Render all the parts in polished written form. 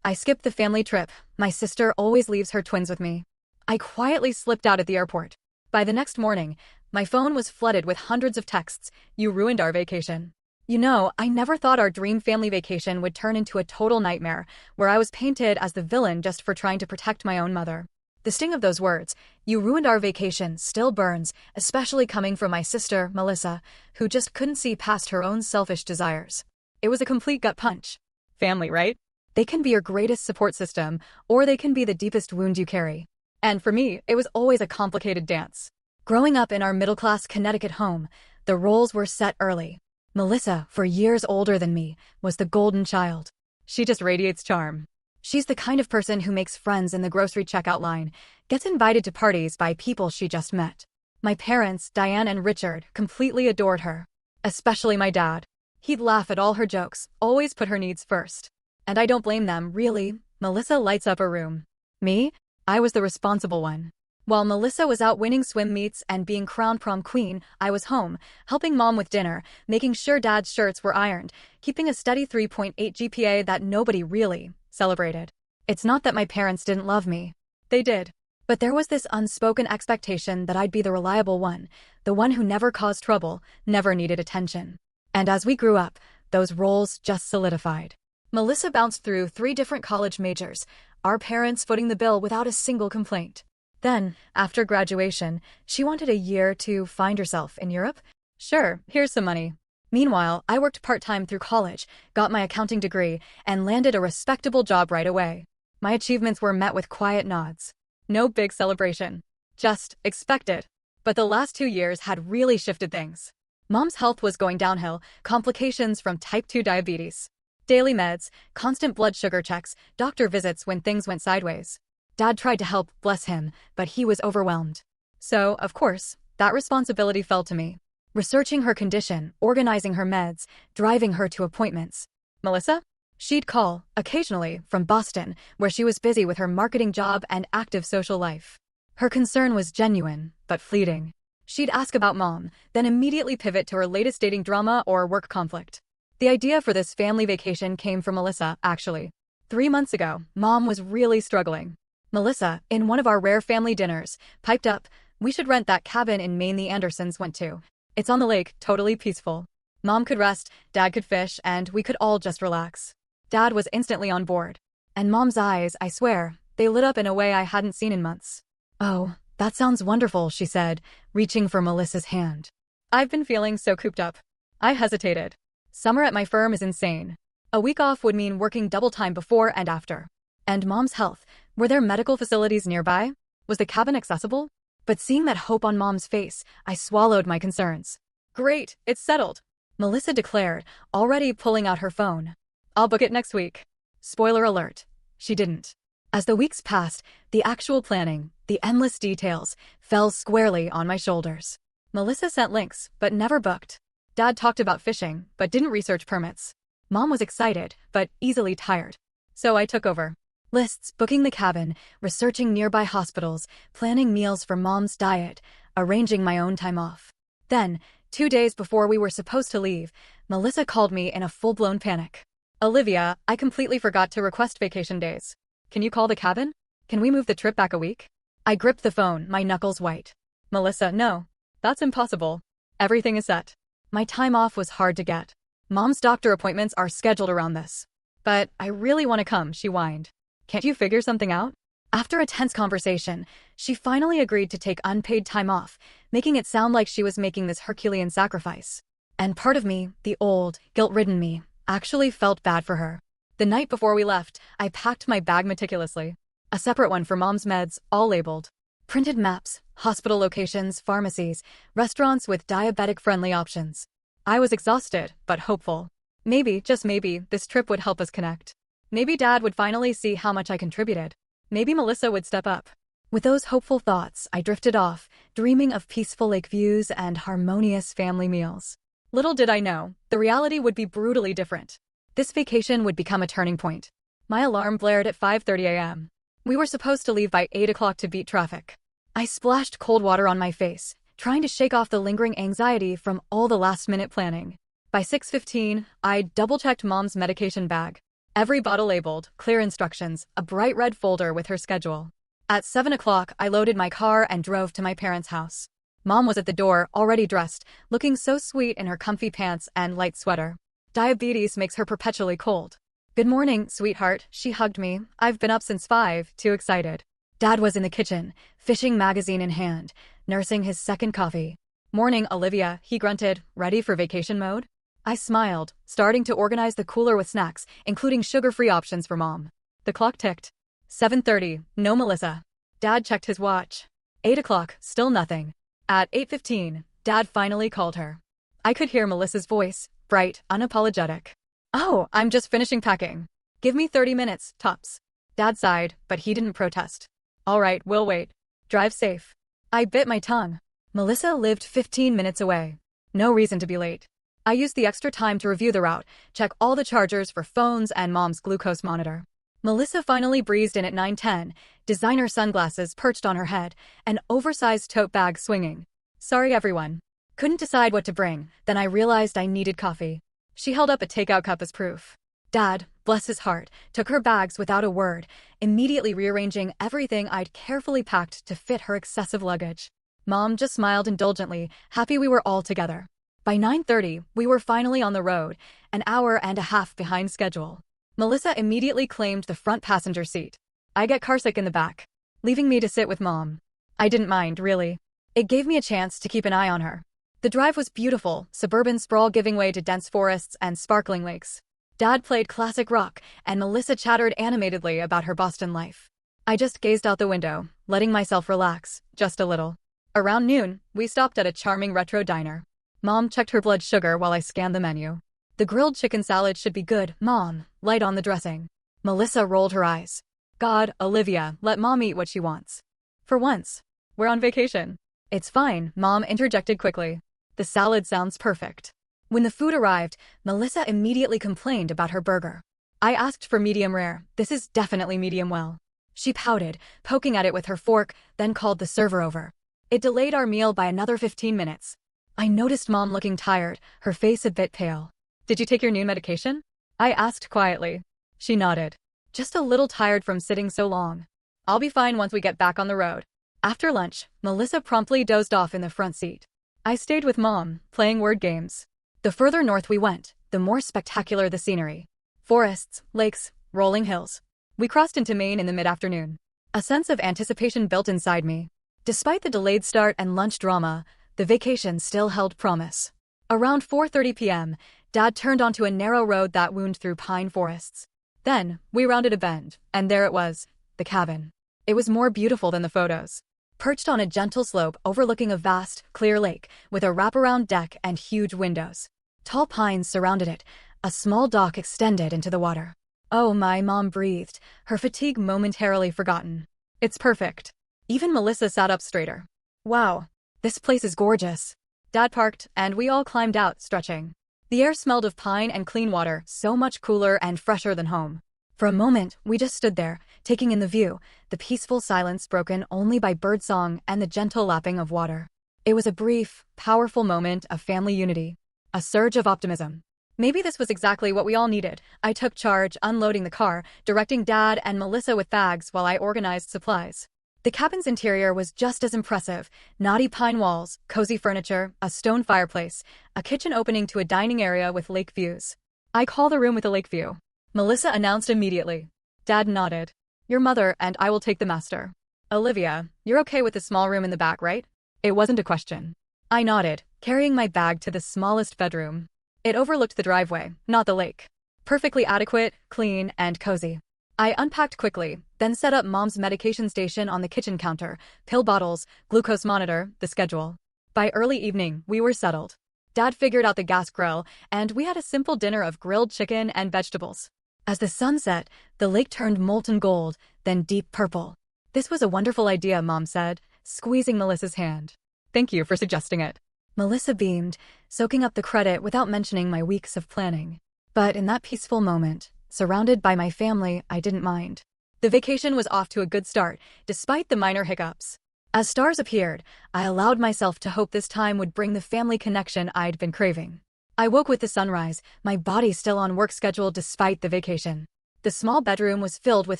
I skipped the family trip. My sister always leaves her twins with me. I quietly slipped out at the airport. By the next morning, my phone was flooded with hundreds of texts. You ruined our vacation. I never thought our dream family vacation would turn into a total nightmare, where I was painted as the villain just for trying to protect my own mother. The sting of those words, "you ruined our vacation," still burns, especially coming from my sister, Melissa, who just couldn't see past her own selfish desires. It was a complete gut punch. Family, right? They can be your greatest support system, or they can be the deepest wound you carry. And for me, it was always a complicated dance. Growing up in our middle-class Connecticut home, the roles were set early. Melissa, for years older than me, was the golden child. She just radiates charm. She's the kind of person who makes friends in the grocery checkout line, gets invited to parties by people she just met. My parents, Diane and Richard, completely adored her. Especially my dad. He'd laugh at all her jokes, always put her needs first. And I don't blame them, really. Melissa lights up a room. Me? I was the responsible one. While Melissa was out winning swim meets and being crowned prom queen, I was home, helping mom with dinner, making sure dad's shirts were ironed, keeping a steady 3.8 GPA that nobody really celebrated. It's not that my parents didn't love me. They did. But there was this unspoken expectation that I'd be the reliable one, the one who never caused trouble, never needed attention. And as we grew up, those roles just solidified. Melissa bounced through 3 different college majors, our parents footing the bill without a single complaint. Then, after graduation, she wanted a year to find herself in Europe. Sure, here's some money. Meanwhile, I worked part-time through college, got my accounting degree, and landed a respectable job right away. My achievements were met with quiet nods. No big celebration. Just expected. But the last 2 years had really shifted things. Mom's health was going downhill, complications from type 2 diabetes. Daily meds, constant blood sugar checks, doctor visits when things went sideways. Dad tried to help, bless him, but he was overwhelmed. So, of course, that responsibility fell to me. Researching her condition, organizing her meds, driving her to appointments. Melissa? She'd call, occasionally, from Boston, where she was busy with her marketing job and active social life. Her concern was genuine, but fleeting. She'd ask about mom, then immediately pivot to her latest dating drama or work conflict. The idea for this family vacation came from Melissa, actually. 3 months ago, mom was really struggling. Melissa, in one of our rare family dinners, piped up, "We should rent that cabin in Maine the Andersons went to. It's on the lake, totally peaceful. Mom could rest, dad could fish, and we could all just relax." Dad was instantly on board. And mom's eyes, I swear, they lit up in a way I hadn't seen in months. "Oh, that sounds wonderful," she said, reaching for Melissa's hand. "I've been feeling so cooped up." I hesitated. Summer at my firm is insane. A week off would mean working double time before and after. And mom's health, were there medical facilities nearby? Was the cabin accessible? But seeing that hope on mom's face, I swallowed my concerns. "Great, it's settled," Melissa declared, already pulling out her phone. "I'll book it next week." Spoiler alert, she didn't. As the weeks passed, the actual planning, the endless details, fell squarely on my shoulders. Melissa sent links, but never booked. Dad talked about fishing, but didn't research permits. Mom was excited, but easily tired. So I took over. Lists, booking the cabin, researching nearby hospitals, planning meals for mom's diet, arranging my own time off. Then, 2 days before we were supposed to leave, Melissa called me in a full-blown panic. "Olivia, I completely forgot to request vacation days. Can you call the cabin? Can we move the trip back a week?" I gripped the phone, my knuckles white. "Melissa, no. That's impossible. Everything is set." My time off was hard to get. Mom's doctor appointments are scheduled around this. "But I really want to come," she whined. "Can't you figure something out?" After a tense conversation, she finally agreed to take unpaid time off, making it sound like she was making this Herculean sacrifice. And part of me, the old, guilt-ridden me, actually felt bad for her. The night before we left, I packed my bag meticulously. A separate one for mom's meds, all labeled. Printed maps, hospital locations, pharmacies, restaurants with diabetic-friendly options. I was exhausted, but hopeful. Maybe, just maybe, this trip would help us connect. Maybe Dad would finally see how much I contributed. Maybe Melissa would step up. With those hopeful thoughts, I drifted off, dreaming of peaceful lake views and harmonious family meals. Little did I know, the reality would be brutally different. This vacation would become a turning point. My alarm blared at 5:30 a.m. We were supposed to leave by 8 o'clock to beat traffic. I splashed cold water on my face, trying to shake off the lingering anxiety from all the last-minute planning. By 6:15, I double-checked mom's medication bag. Every bottle labeled, clear instructions, a bright red folder with her schedule. At 7 o'clock, I loaded my car and drove to my parents' house. Mom was at the door, already dressed, looking so sweet in her comfy pants and light sweater. Diabetes makes her perpetually cold. "Good morning, sweetheart," she hugged me. "I've been up since 5, too excited." Dad was in the kitchen, fishing magazine in hand, nursing his second coffee. "Morning, Olivia," he grunted. "Ready for vacation mode?" I smiled, starting to organize the cooler with snacks, including sugar-free options for Mom. The clock ticked. 7:30, no Melissa. Dad checked his watch. 8 o'clock, still nothing. At 8:15, Dad finally called her. I could hear Melissa's voice, bright, unapologetic. "Oh, I'm just finishing packing. Give me 30 minutes, tops." Dad sighed, but he didn't protest. "All right, we'll wait. Drive safe." I bit my tongue. Melissa lived 15 minutes away. No reason to be late. I used the extra time to review the route, check all the chargers for phones and Mom's glucose monitor. Melissa finally breezed in at 9:10, designer sunglasses perched on her head, an oversized tote bag swinging. "Sorry everyone. Couldn't decide what to bring, then I realized I needed coffee." She held up a takeout cup as proof. Dad, bless his heart, took her bags without a word, immediately rearranging everything I'd carefully packed to fit her excessive luggage. Mom just smiled indulgently, happy we were all together. By 9:30, we were finally on the road, an hour and a half behind schedule. Melissa immediately claimed the front passenger seat. I get carsick in the back, leaving me to sit with Mom. I didn't mind, really. It gave me a chance to keep an eye on her. The drive was beautiful, suburban sprawl giving way to dense forests and sparkling lakes. Dad played classic rock, and Melissa chattered animatedly about her Boston life. I just gazed out the window, letting myself relax, just a little. Around noon, we stopped at a charming retro diner. Mom checked her blood sugar while I scanned the menu. "The grilled chicken salad should be good, Mom, light on the dressing." Melissa rolled her eyes. "God, Olivia, let Mom eat what she wants. For once, we're on vacation." "It's fine," Mom interjected quickly. "The salad sounds perfect." When the food arrived, Melissa immediately complained about her burger. I asked for medium rare. "This is definitely medium well." She pouted, poking at it with her fork, then called the server over. It delayed our meal by another 15 minutes. I noticed Mom looking tired, her face a bit pale. "Did you take your new medication?" I asked quietly. She nodded. "Just a little tired from sitting so long. I'll be fine once we get back on the road." After lunch, Melissa promptly dozed off in the front seat. I stayed with Mom, playing word games. The further north we went, the more spectacular the scenery. Forests, lakes, rolling hills. We crossed into Maine in the mid-afternoon. A sense of anticipation built inside me. Despite the delayed start and lunch drama, the vacation still held promise. Around 4:30 p.m., Dad turned onto a narrow road that wound through pine forests. Then, we rounded a bend, and there it was, the cabin. It was more beautiful than the photos. Perched on a gentle slope overlooking a vast, clear lake, with a wraparound deck and huge windows. Tall pines surrounded it, a small dock extended into the water. "Oh my," Mom breathed, her fatigue momentarily forgotten. "It's perfect." Even Melissa sat up straighter. "Wow, this place is gorgeous." Dad parked, and we all climbed out, stretching. The air smelled of pine and clean water, so much cooler and fresher than home. For a moment, we just stood there, taking in the view, the peaceful silence broken only by birdsong and the gentle lapping of water. It was a brief, powerful moment of family unity. A surge of optimism. Maybe this was exactly what we all needed. I took charge, unloading the car, directing Dad and Melissa with bags while I organized supplies. The cabin's interior was just as impressive. Knotty pine walls, cozy furniture, a stone fireplace, a kitchen opening to a dining area with lake views. "I call the room with a lake view," Melissa announced immediately. Dad nodded. "Your mother and I will take the master." "Olivia, you're okay with the small room in the back, right?" It wasn't a question. I nodded, carrying my bag to the smallest bedroom. It overlooked the driveway, not the lake. Perfectly adequate, clean, and cozy. I unpacked quickly, then set up Mom's medication station on the kitchen counter, pill bottles, glucose monitor, the schedule. By early evening, we were settled. Dad figured out the gas grill, and we had a simple dinner of grilled chicken and vegetables. As the sun set, the lake turned molten gold, then deep purple. "This was a wonderful idea," Mom said, squeezing Melissa's hand. "Thank you for suggesting it." Melissa beamed, soaking up the credit without mentioning my weeks of planning. But in that peaceful moment, surrounded by my family, I didn't mind. The vacation was off to a good start, despite the minor hiccups. As stars appeared, I allowed myself to hope this time would bring the family connection I'd been craving. I woke with the sunrise, my body still on work schedule despite the vacation. The small bedroom was filled with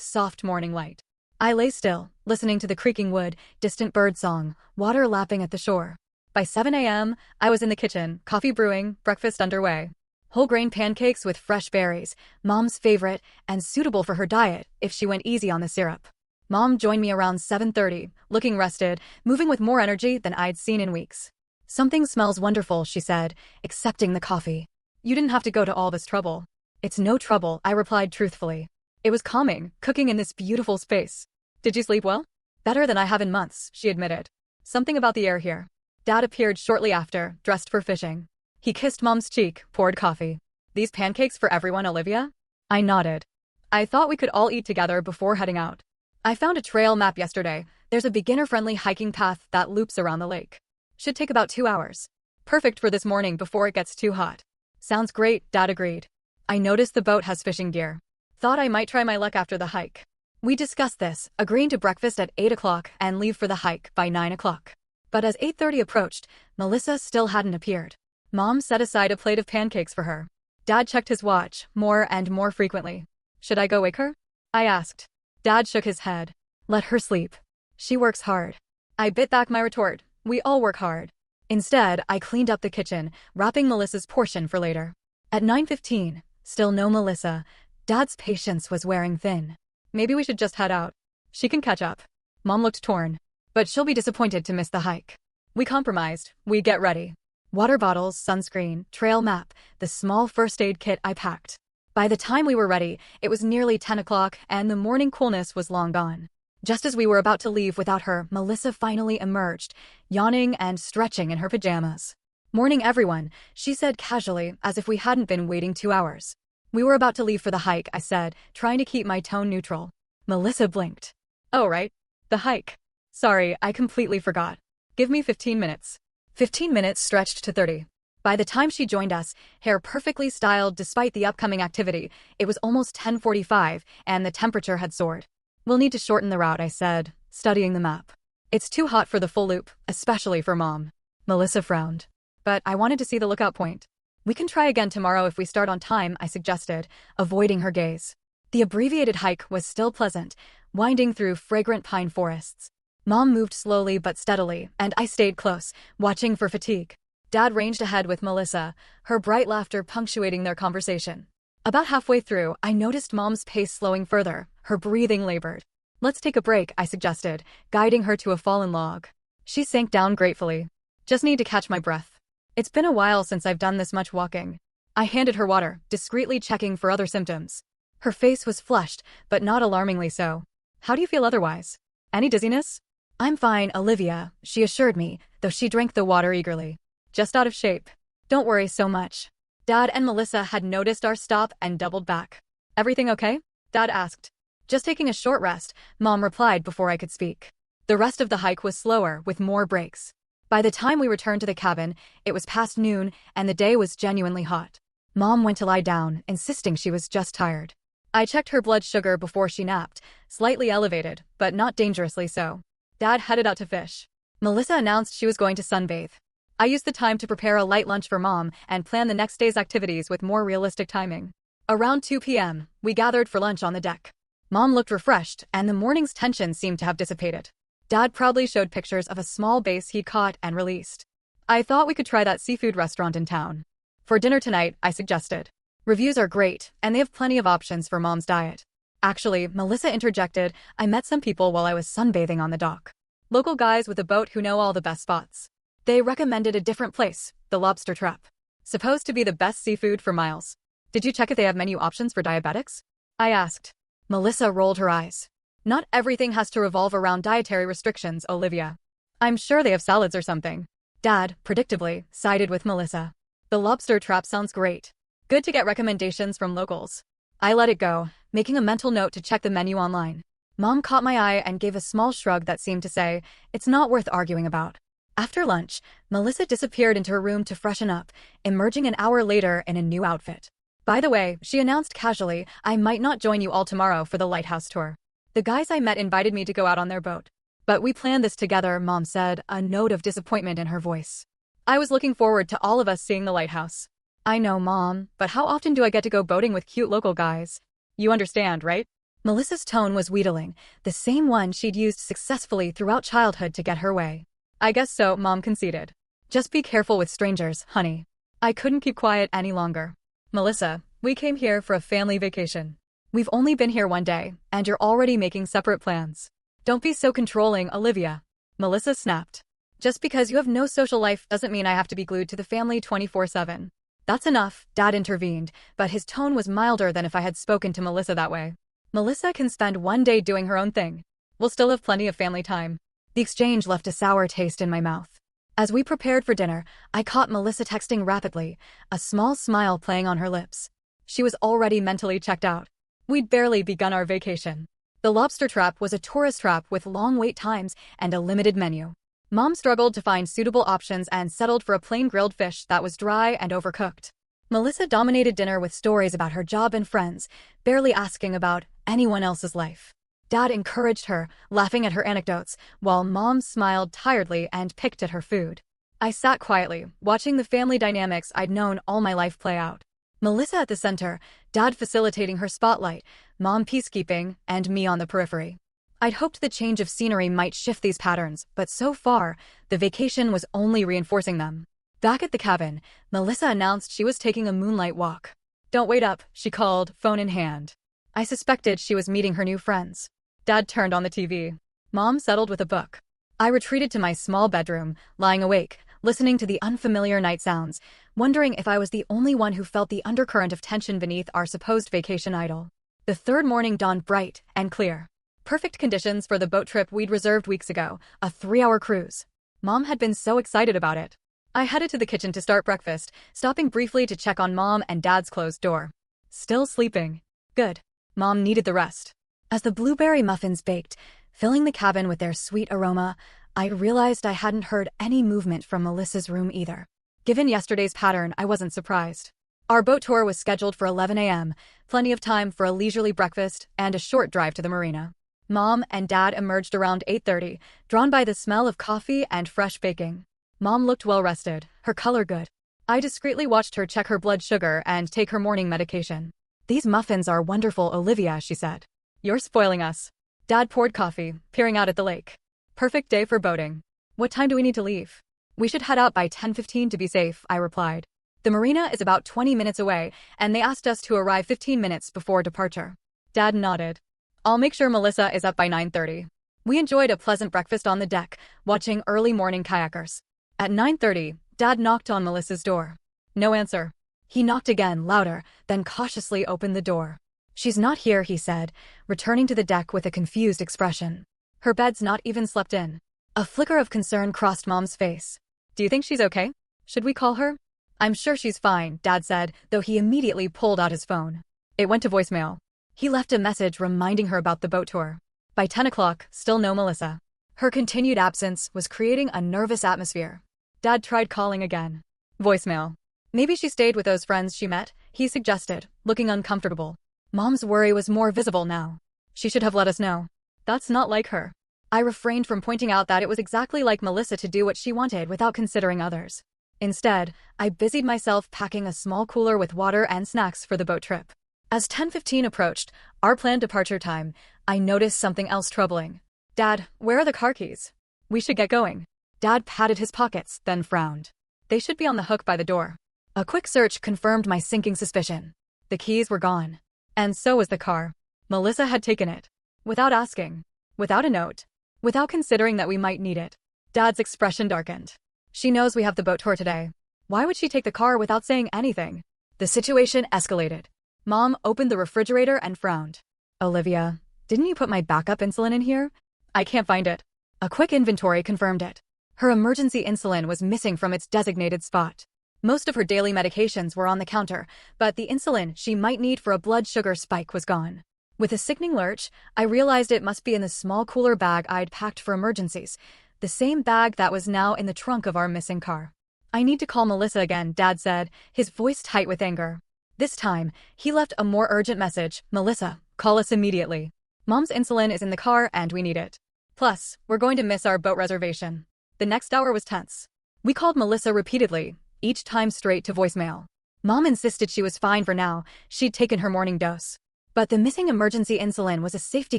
soft morning light. I lay still, listening to the creaking wood, distant bird song, water lapping at the shore. By 7 a.m., I was in the kitchen, coffee brewing, breakfast underway. Whole grain pancakes with fresh berries, Mom's favorite, and suitable for her diet if she went easy on the syrup. Mom joined me around 7:30, looking rested, moving with more energy than I'd seen in weeks. "Something smells wonderful," she said, accepting the coffee. "You didn't have to go to all this trouble." "It's no trouble," I replied truthfully. It was calming, cooking in this beautiful space. "Did you sleep well?" "Better than I have in months," she admitted. "Something about the air here." Dad appeared shortly after, dressed for fishing. He kissed Mom's cheek, poured coffee. "These pancakes for everyone, Olivia?" I nodded. "I thought we could all eat together before heading out. I found a trail map yesterday. There's a beginner-friendly hiking path that loops around the lake. Should take about 2 hours. Perfect for this morning before it gets too hot." "Sounds great," Dad agreed. I noticed the boat has fishing gear. Thought I might try my luck after the hike. We discussed this, agreeing to breakfast at 8 o'clock and leave for the hike by 9 o'clock. But as 8:30 approached, Melissa still hadn't appeared. Mom set aside a plate of pancakes for her. Dad checked his watch, more and more frequently. "Should I go wake her?" I asked. Dad shook his head. "Let her sleep. She works hard." I bit back my retort. We all work hard. Instead, I cleaned up the kitchen, wrapping Melissa's portion for later. At 9:15, still no Melissa. Dad's patience was wearing thin. "Maybe we should just head out. She can catch up." Mom looked torn. "But she'll be disappointed to miss the hike." We compromised. We get ready. Water bottles, sunscreen, trail map, the small first aid kit I packed. By the time we were ready, it was nearly 10 o'clock and the morning coolness was long gone. Just as we were about to leave without her, Melissa finally emerged, yawning and stretching in her pajamas. "Morning, everyone," she said casually, as if we hadn't been waiting 2 hours. "We were about to leave for the hike," I said, trying to keep my tone neutral. Melissa blinked. "Oh, right. The hike. Sorry, I completely forgot. Give me 15 minutes. 15 minutes stretched to 30. By the time she joined us, hair perfectly styled despite the upcoming activity, it was almost 10:45 and the temperature had soared. "We'll need to shorten the route," I said, studying the map. "It's too hot for the full loop, especially for Mom." Melissa frowned. "But I wanted to see the lookout point." "We can try again tomorrow if we start on time," I suggested, avoiding her gaze. The abbreviated hike was still pleasant, winding through fragrant pine forests. Mom moved slowly but steadily, and I stayed close, watching for fatigue. Dad ranged ahead with Melissa, her bright laughter punctuating their conversation. About halfway through, I noticed Mom's pace slowing further, her breathing labored. "Let's take a break," I suggested, guiding her to a fallen log. She sank down gratefully. "Just need to catch my breath. It's been a while since I've done this much walking." I handed her water, discreetly checking for other symptoms. Her face was flushed, but not alarmingly so. "How do you feel otherwise? Any dizziness?" "I'm fine, Olivia," she assured me, though she drank the water eagerly. "Just out of shape. Don't worry so much." Dad and Melissa had noticed our stop and doubled back. "Everything okay?" Dad asked. "Just taking a short rest," Mom replied before I could speak. The rest of the hike was slower, with more breaks. By the time we returned to the cabin, it was past noon, and the day was genuinely hot. Mom went to lie down, insisting she was just tired. I checked her blood sugar before she napped, slightly elevated, but not dangerously so. Dad headed out to fish. Melissa announced she was going to sunbathe. I used the time to prepare a light lunch for Mom and plan the next day's activities with more realistic timing. Around 2 p.m., we gathered for lunch on the deck. Mom looked refreshed, and the morning's tension seemed to have dissipated. Dad proudly showed pictures of a small bass he'd caught and released. "I thought we could try that seafood restaurant in town. For dinner tonight," I suggested. "Reviews are great, and they have plenty of options for Mom's diet." "Actually," Melissa interjected, "I met some people while I was sunbathing on the dock. Local guys with a boat who know all the best spots. They recommended a different place, the Lobster Trap. Supposed to be the best seafood for miles. Did you check if they have menu options for diabetics?" I asked. Melissa rolled her eyes. "Not everything has to revolve around dietary restrictions, Olivia. I'm sure they have salads or something." Dad, predictably, sided with Melissa. "The Lobster Trap sounds great. Good to get recommendations from locals." I let it go, making a mental note to check the menu online. Mom caught my eye and gave a small shrug that seemed to say, "It's not worth arguing about." After lunch, Melissa disappeared into her room to freshen up, emerging an hour later in a new outfit. "By the way," she announced casually, "I might not join you all tomorrow for the lighthouse tour. The guys I met invited me to go out on their boat. But we planned this together," Mom said, a note of disappointment in her voice. "I was looking forward to all of us seeing the lighthouse." "I know, Mom, but how often do I get to go boating with cute local guys?" You understand, right? Melissa's tone was wheedling, the same one she'd used successfully throughout childhood to get her way. I guess so, Mom conceded. Just be careful with strangers, honey. I couldn't keep quiet any longer. Melissa, we came here for a family vacation. We've only been here one day, and you're already making separate plans. Don't be so controlling, Olivia. Melissa snapped. Just because you have no social life doesn't mean I have to be glued to the family 24/7. That's enough, Dad intervened, but his tone was milder than if I had spoken to Melissa that way. Melissa can spend one day doing her own thing. We'll still have plenty of family time. The exchange left a sour taste in my mouth. As we prepared for dinner, I caught Melissa texting rapidly, a small smile playing on her lips. She was already mentally checked out. We'd barely begun our vacation. The lobster trap was a tourist trap with long wait times and a limited menu. Mom struggled to find suitable options and settled for a plain grilled fish that was dry and overcooked. Melissa dominated dinner with stories about her job and friends, barely asking about anyone else's life. Dad encouraged her, laughing at her anecdotes, while Mom smiled tiredly and picked at her food. I sat quietly, watching the family dynamics I'd known all my life play out. Melissa at the center, Dad facilitating her spotlight, Mom peacekeeping, and me on the periphery. I'd hoped the change of scenery might shift these patterns, but so far, the vacation was only reinforcing them. Back at the cabin, Melissa announced she was taking a moonlight walk. Don't wait up, she called, phone in hand. I suspected she was meeting her new friends. Dad turned on the TV. Mom settled with a book. I retreated to my small bedroom, lying awake, listening to the unfamiliar night sounds, wondering if I was the only one who felt the undercurrent of tension beneath our supposed vacation idyll. The third morning dawned bright and clear. Perfect conditions for the boat trip we'd reserved weeks ago, a 3-hour cruise. Mom had been so excited about it. I headed to the kitchen to start breakfast, stopping briefly to check on Mom and Dad's closed door. Still sleeping. Good. Mom needed the rest. As the blueberry muffins baked, filling the cabin with their sweet aroma, I realized I hadn't heard any movement from Melissa's room either. Given yesterday's pattern, I wasn't surprised. Our boat tour was scheduled for 11 a.m., plenty of time for a leisurely breakfast and a short drive to the marina. Mom and Dad emerged around 8:30, drawn by the smell of coffee and fresh baking. Mom looked well-rested, her color good. I discreetly watched her check her blood sugar and take her morning medication. These muffins are wonderful, Olivia, she said. You're spoiling us. Dad poured coffee, peering out at the lake. Perfect day for boating. What time do we need to leave? We should head out by 10:15 to be safe, I replied. The marina is about 20 minutes away, and they asked us to arrive 15 minutes before departure. Dad nodded. I'll make sure Melissa is up by 9:30. We enjoyed a pleasant breakfast on the deck, watching early morning kayakers. At 9:30, Dad knocked on Melissa's door. No answer. He knocked again, louder, then cautiously opened the door. She's not here, he said, returning to the deck with a confused expression. Her bed's not even slept in. A flicker of concern crossed Mom's face. Do you think she's okay? Should we call her? I'm sure she's fine, Dad said, though he immediately pulled out his phone. It went to voicemail. He left a message reminding her about the boat tour. By 10 o'clock, still no Melissa. Her continued absence was creating a nervous atmosphere. Dad tried calling again. Voicemail. Maybe she stayed with those friends she met, he suggested, looking uncomfortable. Mom's worry was more visible now. She should have let us know. That's not like her. I refrained from pointing out that it was exactly like Melissa to do what she wanted without considering others. Instead, I busied myself packing a small cooler with water and snacks for the boat trip. As 10:15 approached, our planned departure time, I noticed something else troubling. Dad, where are the car keys? We should get going. Dad patted his pockets, then frowned. They should be on the hook by the door. A quick search confirmed my sinking suspicion. The keys were gone. And so was the car. Melissa had taken it. Without asking. Without a note. Without considering that we might need it. Dad's expression darkened. She knows we have the boat tour today. Why would she take the car without saying anything? The situation escalated. Mom opened the refrigerator and frowned. Olivia, didn't you put my backup insulin in here? I can't find it. A quick inventory confirmed it. Her emergency insulin was missing from its designated spot. Most of her daily medications were on the counter, but the insulin she might need for a blood sugar spike was gone. With a sickening lurch, I realized it must be in the small cooler bag I'd packed for emergencies, the same bag that was now in the trunk of our missing car. I need to call Melissa again, Dad said, his voice tight with anger. This time, he left a more urgent message. Melissa, call us immediately. Mom's insulin is in the car and we need it. Plus, we're going to miss our boat reservation. The next hour was tense. We called Melissa repeatedly, each time straight to voicemail. Mom insisted she was fine for now, she'd taken her morning dose. But the missing emergency insulin was a safety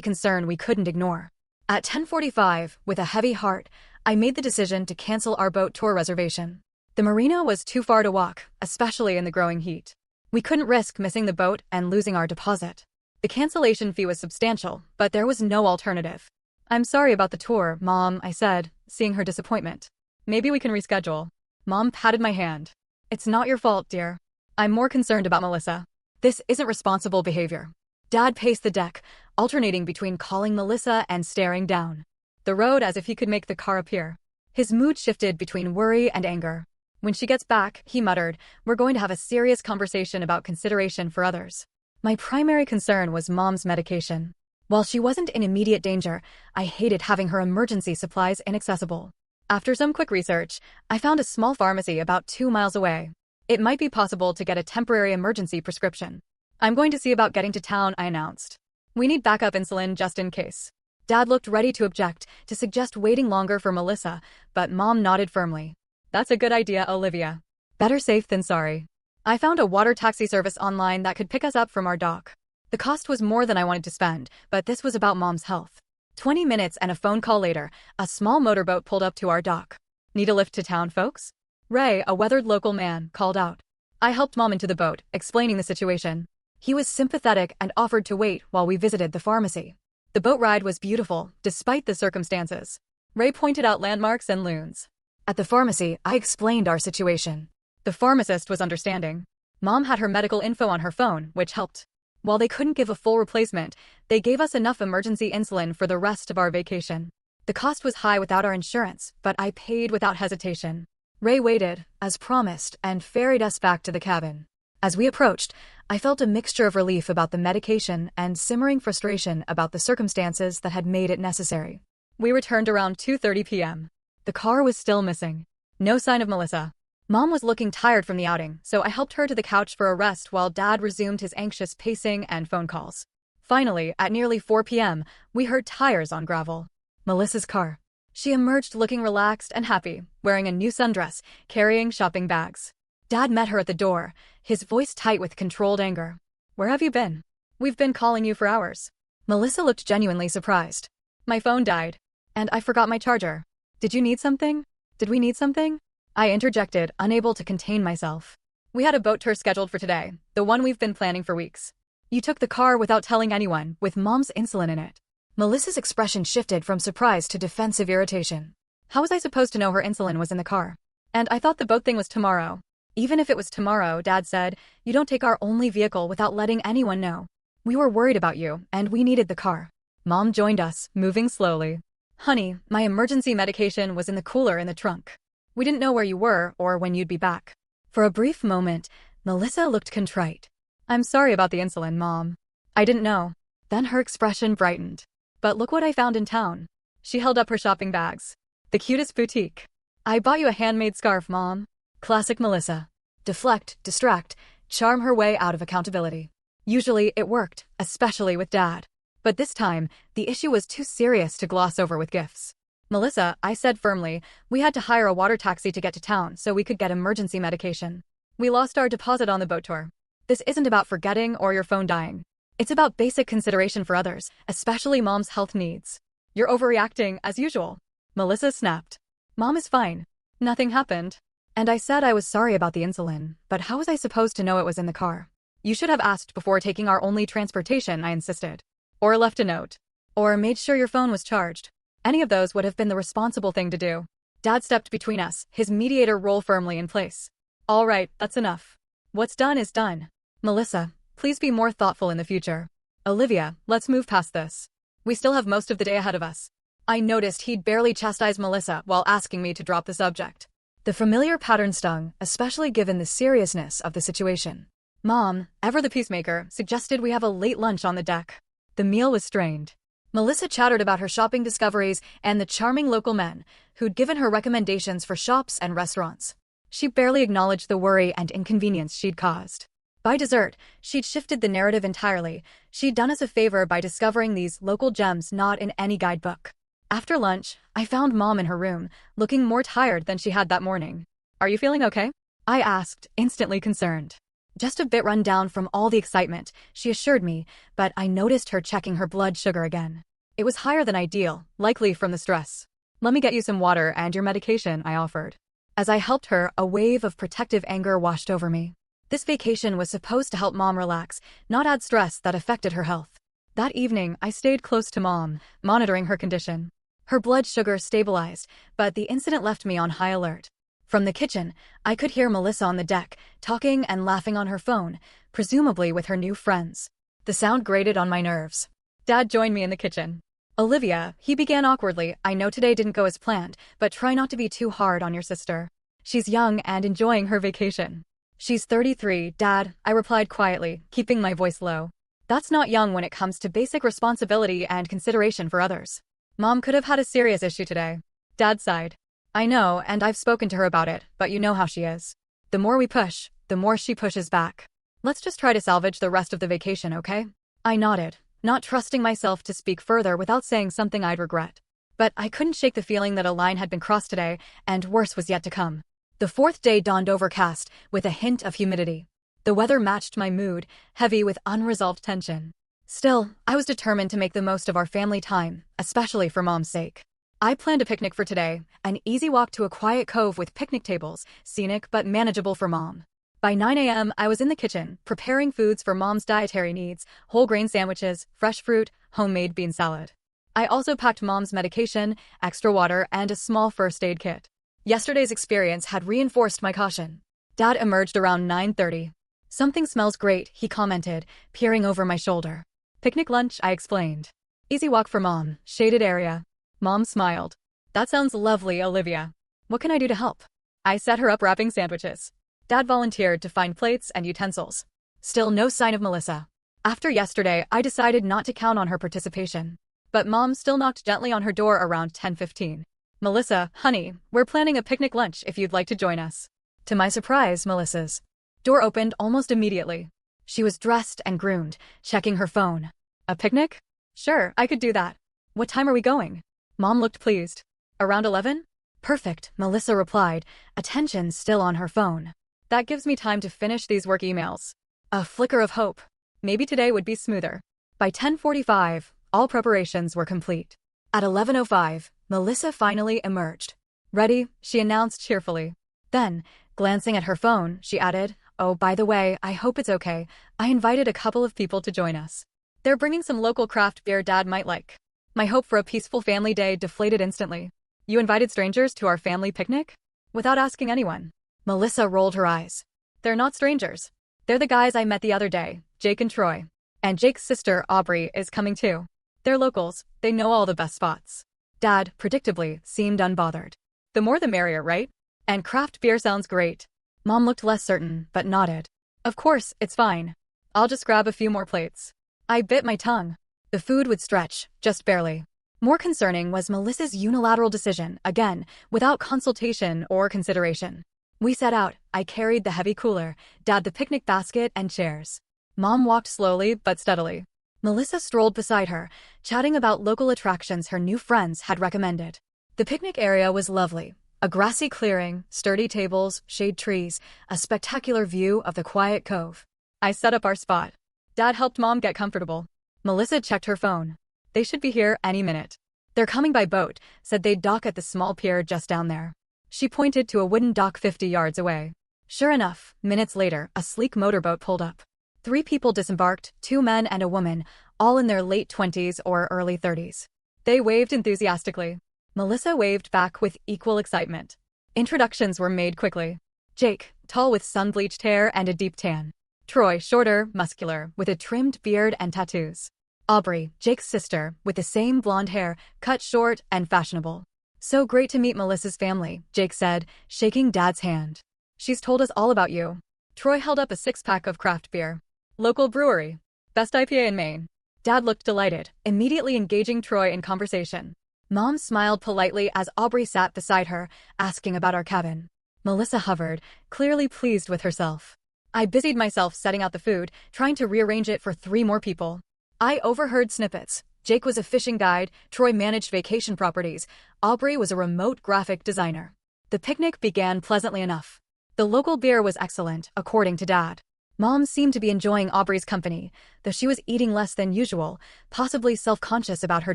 concern we couldn't ignore. At 10:45, with a heavy heart, I made the decision to cancel our boat tour reservation. The marina was too far to walk, especially in the growing heat. We couldn't risk missing the boat and losing our deposit. The cancellation fee was substantial, but there was no alternative. "I'm sorry about the tour, Mom," I said, seeing her disappointment. "Maybe we can reschedule." Mom patted my hand. "It's not your fault, dear. I'm more concerned about Melissa. This isn't responsible behavior." Dad paced the deck, alternating between calling Melissa and staring down the road as if he could make the car appear. His mood shifted between worry and anger. "When she gets back," he muttered, "we're going to have a serious conversation about consideration for others." My primary concern was Mom's medication. While she wasn't in immediate danger, I hated having her emergency supplies inaccessible. After some quick research, I found a small pharmacy about 2 miles away. It might be possible to get a temporary emergency prescription. "I'm going to see about getting to town," I announced. "We need backup insulin just in case." Dad looked ready to object, to suggest waiting longer for Melissa, but Mom nodded firmly. "That's a good idea, Olivia. Better safe than sorry." I found a water taxi service online that could pick us up from our dock. The cost was more than I wanted to spend, but this was about Mom's health. 20 minutes and a phone call later, a small motorboat pulled up to our dock. "Need a lift to town, folks?" Ray, a weathered local man, called out. I helped Mom into the boat, explaining the situation. He was sympathetic and offered to wait while we visited the pharmacy. The boat ride was beautiful, despite the circumstances. Ray pointed out landmarks and loons. At the pharmacy, I explained our situation. The pharmacist was understanding. Mom had her medical info on her phone, which helped. While they couldn't give a full replacement, they gave us enough emergency insulin for the rest of our vacation. The cost was high without our insurance, but I paid without hesitation. Ray waited, as promised, and ferried us back to the cabin. As we approached, I felt a mixture of relief about the medication and simmering frustration about the circumstances that had made it necessary. We returned around 2:30 p.m. The car was still missing. No sign of Melissa. Mom was looking tired from the outing, so I helped her to the couch for a rest while Dad resumed his anxious pacing and phone calls. Finally, at nearly 4 p.m., we heard tires on gravel. Melissa's car. She emerged looking relaxed and happy, wearing a new sundress, carrying shopping bags. Dad met her at the door, his voice tight with controlled anger. "Where have you been? We've been calling you for hours." Melissa looked genuinely surprised. "My phone died, and I forgot my charger. Did you need something? Did we need something?" I interjected, unable to contain myself. "We had a boat tour scheduled for today, the one we've been planning for weeks. You took the car without telling anyone, with Mom's insulin in it." Melissa's expression shifted from surprise to defensive irritation. How was I supposed to know her insulin was in the car? And I thought the boat thing was tomorrow. Even if it was tomorrow, Dad said, you don't take our only vehicle without letting anyone know. We were worried about you, and we needed the car. Mom joined us, moving slowly. "Honey, my emergency medication was in the cooler in the trunk. We didn't know where you were or when you'd be back." For a brief moment, Melissa looked contrite. "I'm sorry about the insulin, Mom. I didn't know." Then her expression brightened. "But look what I found in town." She held up her shopping bags. "The cutest boutique. I bought you a handmade scarf, Mom." Classic Melissa. Deflect, distract, charm her way out of accountability. Usually it worked, especially with Dad. But this time, the issue was too serious to gloss over with gifts. "Melissa," I said firmly, "we had to hire a water taxi to get to town so we could get emergency medication. We lost our deposit on the boat tour. This isn't about forgetting or your phone dying. It's about basic consideration for others, especially Mom's health needs." "You're overreacting, as usual." Melissa snapped. "Mom is fine. Nothing happened." And I said I was sorry about the insulin, but how was I supposed to know it was in the car? "You should have asked before taking our only transportation," I insisted. "Or left a note. Or made sure your phone was charged. Any of those would have been the responsible thing to do." Dad stepped between us, his mediator role firmly in place. "All right, that's enough. What's done is done. Melissa, please be more thoughtful in the future. Olivia, let's move past this. We still have most of the day ahead of us." I noticed he'd barely chastised Melissa while asking me to drop the subject. The familiar pattern stung, especially given the seriousness of the situation. Mom, ever the peacemaker, suggested we have a late lunch on the deck. The meal was strained. Melissa chattered about her shopping discoveries and the charming local men who'd given her recommendations for shops and restaurants. She barely acknowledged the worry and inconvenience she'd caused. By dessert, she'd shifted the narrative entirely. She'd done us a favor by discovering these local gems not in any guidebook. After lunch, I found Mom in her room, looking more tired than she had that morning. "Are you feeling okay?" I asked, instantly concerned. Just a bit run down from all the excitement, she assured me, but I noticed her checking her blood sugar again. It was higher than ideal, likely from the stress. Let me get you some water and your medication, I offered. As I helped her, a wave of protective anger washed over me. This vacation was supposed to help Mom relax, not add stress that affected her health. That evening, I stayed close to Mom, monitoring her condition. Her blood sugar stabilized, but the incident left me on high alert. From the kitchen, I could hear Melissa on the deck, talking and laughing on her phone, presumably with her new friends. The sound grated on my nerves. Dad joined me in the kitchen. Olivia, he began awkwardly, I know today didn't go as planned, but try not to be too hard on your sister. She's young and enjoying her vacation. She's 33, Dad, I replied quietly, keeping my voice low. That's not young when it comes to basic responsibility and consideration for others. Mom could have had a serious issue today. Dad sighed. I know, and I've spoken to her about it, but you know how she is. The more we push, the more she pushes back. Let's just try to salvage the rest of the vacation, okay? I nodded, not trusting myself to speak further without saying something I'd regret. But I couldn't shake the feeling that a line had been crossed today, and worse was yet to come. The fourth day dawned overcast, with a hint of humidity. The weather matched my mood, heavy with unresolved tension. Still, I was determined to make the most of our family time, especially for Mom's sake. I planned a picnic for today, an easy walk to a quiet cove with picnic tables, scenic but manageable for Mom. By 9 a.m., I was in the kitchen, preparing foods for Mom's dietary needs, whole grain sandwiches, fresh fruit, homemade bean salad. I also packed Mom's medication, extra water, and a small first aid kit. Yesterday's experience had reinforced my caution. Dad emerged around 9:30. Something smells great, he commented, peering over my shoulder. Picnic lunch, I explained. Easy walk for Mom, shaded area. Mom smiled. That sounds lovely, Olivia. What can I do to help? I set her up wrapping sandwiches. Dad volunteered to find plates and utensils. Still no sign of Melissa. After yesterday, I decided not to count on her participation. But Mom still knocked gently on her door around 10:15. Melissa, honey, we're planning a picnic lunch if you'd like to join us. To my surprise, Melissa's door opened almost immediately. She was dressed and groomed, checking her phone. A picnic? Sure, I could do that. What time are we going? Mom looked pleased. Around 11? Perfect, Melissa replied, attention still on her phone. That gives me time to finish these work emails. A flicker of hope. Maybe today would be smoother. By 10:45, all preparations were complete. At 11:05, Melissa finally emerged. Ready, she announced cheerfully. Then, glancing at her phone, she added, oh, by the way, I hope it's okay. I invited a couple of people to join us. They're bringing some local craft beer Dad might like. My hope for a peaceful family day deflated instantly. You invited strangers to our family picnic? Without asking anyone. Melissa rolled her eyes. They're not strangers. They're the guys I met the other day, Jake and Troy. And Jake's sister, Aubrey, is coming too. They're locals. They know all the best spots. Dad, predictably, seemed unbothered. The more the merrier, right? And craft beer sounds great. Mom looked less certain, but nodded. Of course, it's fine. I'll just grab a few more plates. I bit my tongue. The food would stretch, just barely. More concerning was Melissa's unilateral decision, again, without consultation or consideration. We set out. I carried the heavy cooler, Dad the picnic basket and chairs. Mom walked slowly but steadily. Melissa strolled beside her, chatting about local attractions her new friends had recommended. The picnic area was lovely. A grassy clearing, sturdy tables, shade trees, a spectacular view of the quiet cove. I set up our spot. Dad helped Mom get comfortable. Melissa checked her phone. They should be here any minute. They're coming by boat, said they'd dock at the small pier just down there. She pointed to a wooden dock 50 yards away. Sure enough, minutes later, a sleek motorboat pulled up. 3 people disembarked, 2 men and a woman, all in their late 20s or early 30s. They waved enthusiastically. Melissa waved back with equal excitement. Introductions were made quickly. Jake, tall with sun-bleached hair and a deep tan. Troy, shorter, muscular, with a trimmed beard and tattoos. Aubrey, Jake's sister, with the same blonde hair, cut short and fashionable. So great to meet Melissa's family, Jake said, shaking Dad's hand. She's told us all about you. Troy held up a 6-pack of craft beer. Local brewery. Best IPA in Maine. Dad looked delighted, immediately engaging Troy in conversation. Mom smiled politely as Aubrey sat beside her, asking about our cabin. Melissa hovered, clearly pleased with herself. I busied myself setting out the food, trying to rearrange it for 3 more people. I overheard snippets. Jake was a fishing guide, Troy managed vacation properties, Aubrey was a remote graphic designer. The picnic began pleasantly enough. The local beer was excellent, according to Dad. Mom seemed to be enjoying Aubrey's company, though she was eating less than usual, possibly self-conscious about her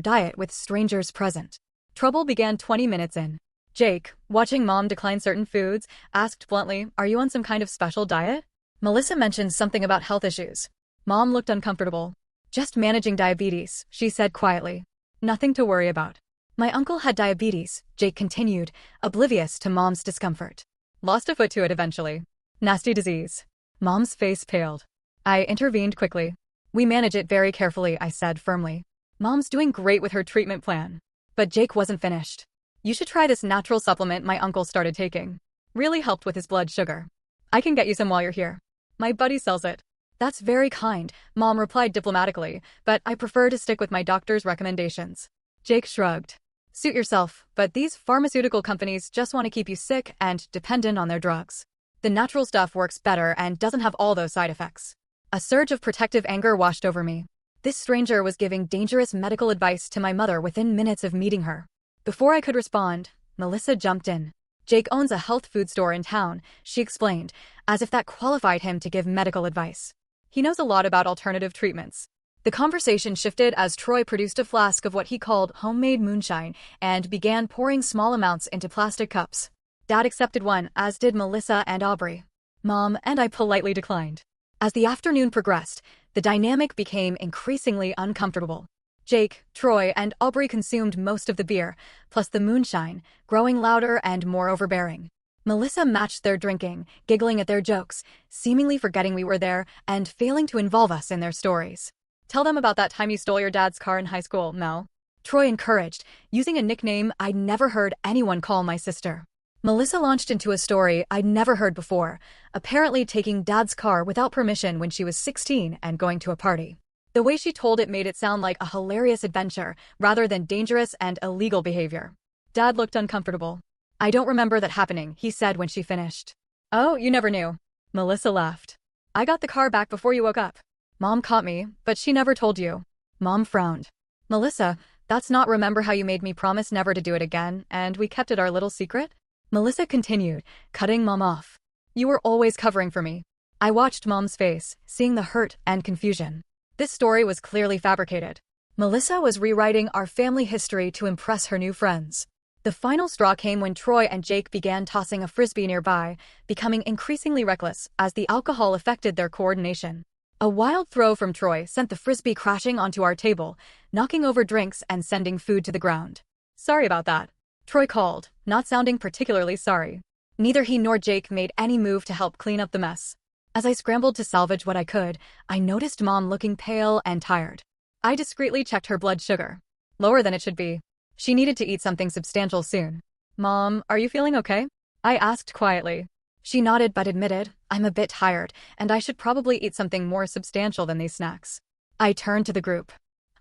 diet with strangers present. Trouble began 20 minutes in. Jake, watching Mom decline certain foods, asked bluntly, "Are you on some kind of special diet?" Melissa mentioned something about health issues. Mom looked uncomfortable. "Just managing diabetes," she said quietly. "Nothing to worry about." "My uncle had diabetes," Jake continued, oblivious to Mom's discomfort. "Lost a foot to it eventually. Nasty disease." Mom's face paled. I intervened quickly. "We manage it very carefully," I said firmly. "Mom's doing great with her treatment plan." But Jake wasn't finished. "You should try this natural supplement my uncle started taking. Really helped with his blood sugar. I can get you some while you're here. My buddy sells it." "That's very kind," Mom replied diplomatically, "but I prefer to stick with my doctor's recommendations." Jake shrugged. "Suit yourself, but these pharmaceutical companies just want to keep you sick and dependent on their drugs. The natural stuff works better and doesn't have all those side effects." A surge of protective anger washed over me. This stranger was giving dangerous medical advice to my mother within minutes of meeting her. Before I could respond, Melissa jumped in. "Jake owns a health food store in town," she explained, as if that qualified him to give medical advice. "He knows a lot about alternative treatments." The conversation shifted as Troy produced a flask of what he called homemade moonshine and began pouring small amounts into plastic cups. Dad accepted one, as did Melissa and Aubrey. Mom and I politely declined. As the afternoon progressed, the dynamic became increasingly uncomfortable. Jake, Troy, and Aubrey consumed most of the beer, plus the moonshine, growing louder and more overbearing. Melissa matched their drinking, giggling at their jokes, seemingly forgetting we were there, and failing to involve us in their stories. "Tell them about that time you stole your dad's car in high school, Mel," Troy encouraged, using a nickname I'd never heard anyone call my sister. Melissa launched into a story I'd never heard before, apparently taking Dad's car without permission when she was 16 and going to a party. The way she told it made it sound like a hilarious adventure, rather than dangerous and illegal behavior. Dad looked uncomfortable. "I don't remember that happening," he said when she finished. "Oh, you never knew." Melissa laughed. "I got the car back before you woke up. Mom caught me, but she never told you." Mom frowned. "Melissa, that's not remember how you made me promise never to do it again, and we kept it our little secret?" Melissa continued, cutting Mom off. "You were always covering for me." I watched Mom's face, seeing the hurt and confusion. This story was clearly fabricated. Melissa was rewriting our family history to impress her new friends. The final straw came when Troy and Jake began tossing a frisbee nearby, becoming increasingly reckless as the alcohol affected their coordination. A wild throw from Troy sent the frisbee crashing onto our table, knocking over drinks and sending food to the ground. "Sorry about that," Troy called, not sounding particularly sorry. Neither he nor Jake made any move to help clean up the mess. As I scrambled to salvage what I could, I noticed Mom looking pale and tired. I discreetly checked her blood sugar. Lower than it should be. She needed to eat something substantial soon. "Mom, are you feeling okay?" I asked quietly. She nodded but admitted, "I'm a bit tired, and I should probably eat something more substantial than these snacks." I turned to the group.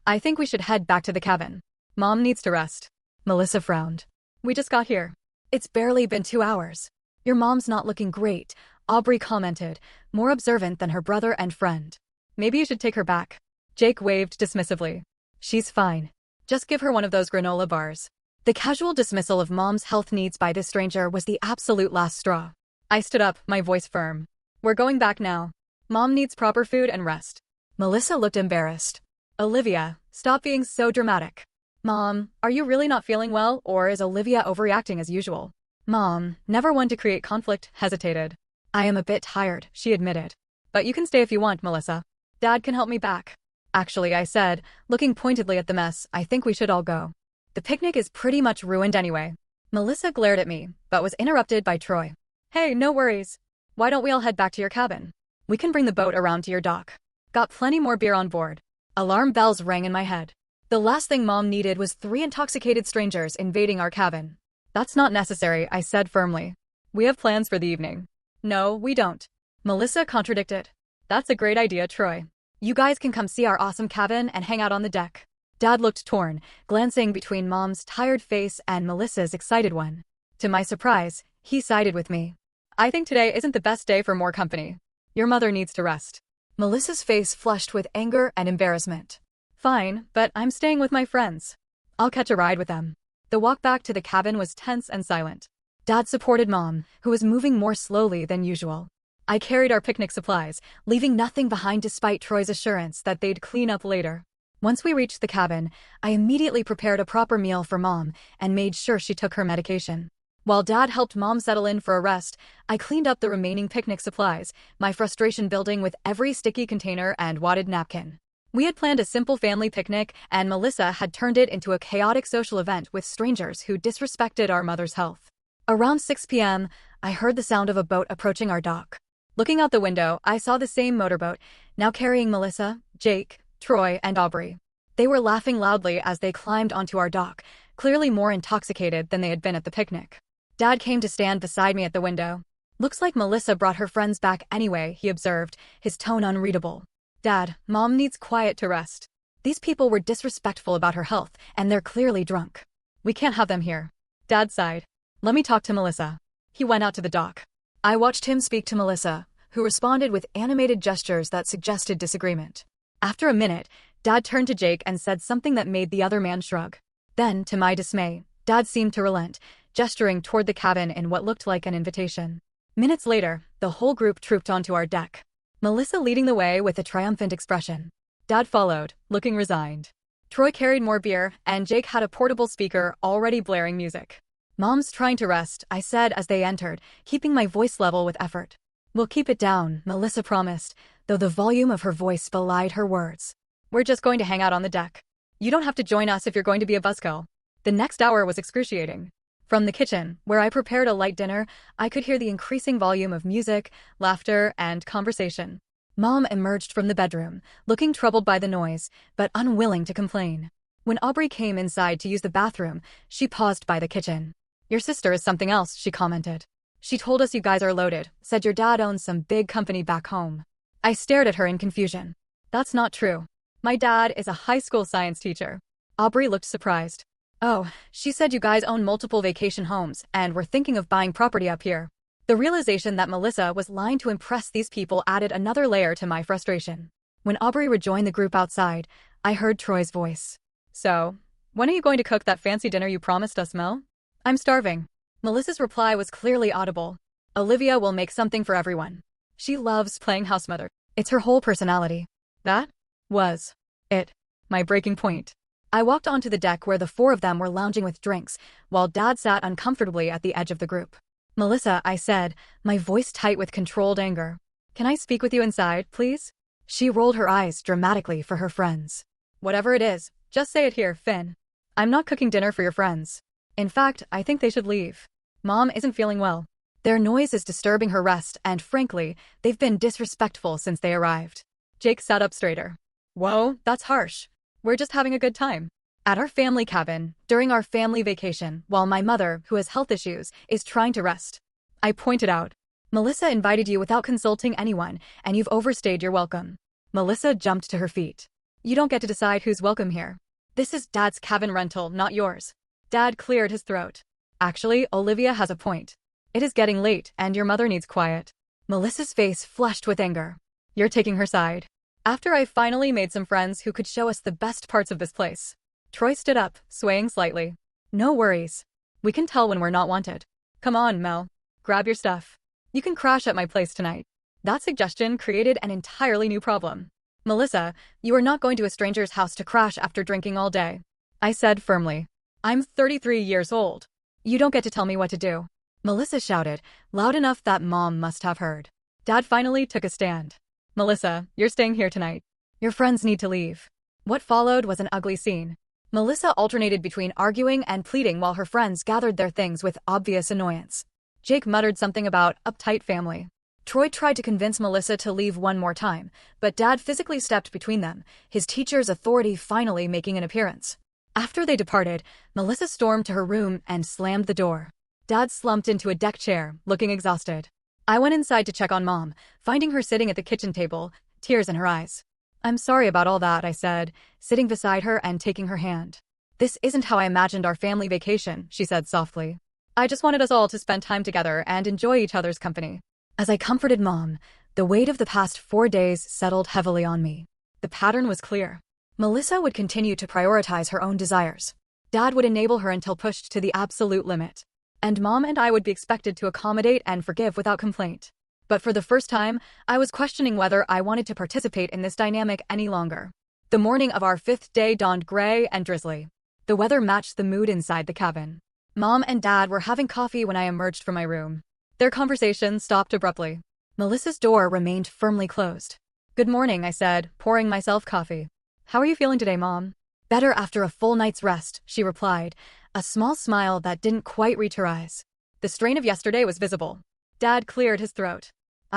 "I think we should head back to the cabin. Mom needs to rest." Melissa frowned. "We just got here. It's barely been 2 hours. Your mom's not looking great," Aubrey commented, more observant than her brother and friend. "Maybe you should take her back." Jake waved dismissively. "She's fine. Just give her one of those granola bars." The casual dismissal of Mom's health needs by this stranger was the absolute last straw. I stood up, my voice firm. "We're going back now. Mom needs proper food and rest." Melissa looked embarrassed. "Olivia, stop being so dramatic." "Mom, are you really not feeling well, or is Olivia overreacting as usual?" Mom, never one to create conflict, hesitated. "I am a bit tired," she admitted. "But you can stay if you want, Melissa. Dad can help me back." "Actually," I said, looking pointedly at the mess, "I think we should all go. The picnic is pretty much ruined anyway." Melissa glared at me, but was interrupted by Troy. "Hey, no worries. Why don't we all head back to your cabin? We can bring the boat around to your dock. Got plenty more beer on board." Alarm bells rang in my head. The last thing Mom needed was 3 intoxicated strangers invading our cabin. "That's not necessary," I said firmly. "We have plans for the evening." "No, we don't," Melissa contradicted. "That's a great idea, Troy. You guys can come see our awesome cabin and hang out on the deck." Dad looked torn, glancing between Mom's tired face and Melissa's excited one. To my surprise, he sided with me. "I think today isn't the best day for more company. Your mother needs to rest." Melissa's face flushed with anger and embarrassment. "Fine, but I'm staying with my friends. I'll catch a ride with them." The walk back to the cabin was tense and silent. Dad supported Mom, who was moving more slowly than usual. I carried our picnic supplies, leaving nothing behind despite Troy's assurance that they'd clean up later. Once we reached the cabin, I immediately prepared a proper meal for Mom and made sure she took her medication. While Dad helped Mom settle in for a rest, I cleaned up the remaining picnic supplies, my frustration building with every sticky container and wadded napkin. We had planned a simple family picnic, and Melissa had turned it into a chaotic social event with strangers who disrespected our mother's health. Around 6 p.m., I heard the sound of a boat approaching our dock. Looking out the window, I saw the same motorboat, now carrying Melissa, Jake, Troy, and Aubrey. They were laughing loudly as they climbed onto our dock, clearly more intoxicated than they had been at the picnic. Dad came to stand beside me at the window. "Looks like Melissa brought her friends back anyway," he observed, his tone unreadable. "Dad, Mom needs quiet to rest. These people were disrespectful about her health, and they're clearly drunk. We can't have them here." Dad sighed. "Let me talk to Melissa." He went out to the dock. I watched him speak to Melissa, who responded with animated gestures that suggested disagreement. After a minute, Dad turned to Jake and said something that made the other man shrug. Then, to my dismay, Dad seemed to relent, gesturing toward the cabin in what looked like an invitation. Minutes later, the whole group trooped onto our deck, Melissa leading the way with a triumphant expression. Dad followed, looking resigned. Troy carried more beer, and Jake had a portable speaker already blaring music. "Mom's trying to rest," I said as they entered, keeping my voice level with effort. "We'll keep it down," Melissa promised, though the volume of her voice belied her words. "We're just going to hang out on the deck. You don't have to join us if you're going to be a buzzkill." The next hour was excruciating. From the kitchen, where I prepared a light dinner, I could hear the increasing volume of music, laughter, and conversation. Mom emerged from the bedroom, looking troubled by the noise, but unwilling to complain. When Aubrey came inside to use the bathroom, she paused by the kitchen. "Your sister is something else," she commented. "She told us you guys are loaded, said your dad owns some big company back home." I stared at her in confusion. "That's not true. My dad is a high school science teacher." Aubrey looked surprised. "Oh, she said you guys own multiple vacation homes and were thinking of buying property up here." The realization that Melissa was lying to impress these people added another layer to my frustration. When Aubrey rejoined the group outside, I heard Troy's voice. "So, when are you going to cook that fancy dinner you promised us, Mel?" "I'm starving." Melissa's reply was clearly audible. "Olivia will make something for everyone. She loves playing housemother. It's her whole personality." That was it. My breaking point. I walked onto the deck where the four of them were lounging with drinks, while Dad sat uncomfortably at the edge of the group. "Melissa," I said, my voice tight with controlled anger. "Can I speak with you inside, please?" She rolled her eyes dramatically for her friends. "Whatever it is, just say it here, Finn. I'm not cooking dinner for your friends. In fact, I think they should leave. Mom isn't feeling well. Their noise is disturbing her rest, and frankly, they've been disrespectful since they arrived." Jake sat up straighter. "Whoa, that's harsh. We're just having a good time. At our family cabin, during our family vacation, while my mother, who has health issues, is trying to rest." I pointed out. "Melissa invited you without consulting anyone, and you've overstayed your welcome." Melissa jumped to her feet. "You don't get to decide who's welcome here. This is Dad's cabin rental, not yours." Dad cleared his throat. "Actually, Olivia has a point. It is getting late, and your mother needs quiet." Melissa's face flushed with anger. "You're taking her side." After I finally made some friends who could show us the best parts of this place, Troy stood up, swaying slightly. "No worries. We can tell when we're not wanted. Come on, Mel. Grab your stuff. You can crash at my place tonight." That suggestion created an entirely new problem. "Melissa, you are not going to a stranger's house to crash after drinking all day," I said firmly. "I'm 33 years old. You don't get to tell me what to do." Melissa shouted, loud enough that Mom must have heard. Dad finally took a stand. "Melissa, you're staying here tonight. Your friends need to leave." What followed was an ugly scene. Melissa alternated between arguing and pleading while her friends gathered their things with obvious annoyance. Jake muttered something about uptight family. Troy tried to convince Melissa to leave one more time, but Dad physically stepped between them, his teacher's authority finally making an appearance. After they departed, Melissa stormed to her room and slammed the door. Dad slumped into a deck chair, looking exhausted. I went inside to check on Mom, finding her sitting at the kitchen table, tears in her eyes. "I'm sorry about all that," I said, sitting beside her and taking her hand. "This isn't how I imagined our family vacation," she said softly. "I just wanted us all to spend time together and enjoy each other's company." As I comforted Mom, the weight of the past 4 days settled heavily on me. The pattern was clear. Melissa would continue to prioritize her own desires. Dad would enable her until pushed to the absolute limit. And Mom and I would be expected to accommodate and forgive without complaint. But for the first time, I was questioning whether I wanted to participate in this dynamic any longer. The morning of our 5th day dawned gray and drizzly. The weather matched the mood inside the cabin. Mom and Dad were having coffee when I emerged from my room. Their conversation stopped abruptly. Melissa's door remained firmly closed. "Good morning," I said, pouring myself coffee. "How are you feeling today, Mom?" "Better after a full night's rest," she replied, a small smile that didn't quite reach her eyes. The strain of yesterday was visible. Dad cleared his throat.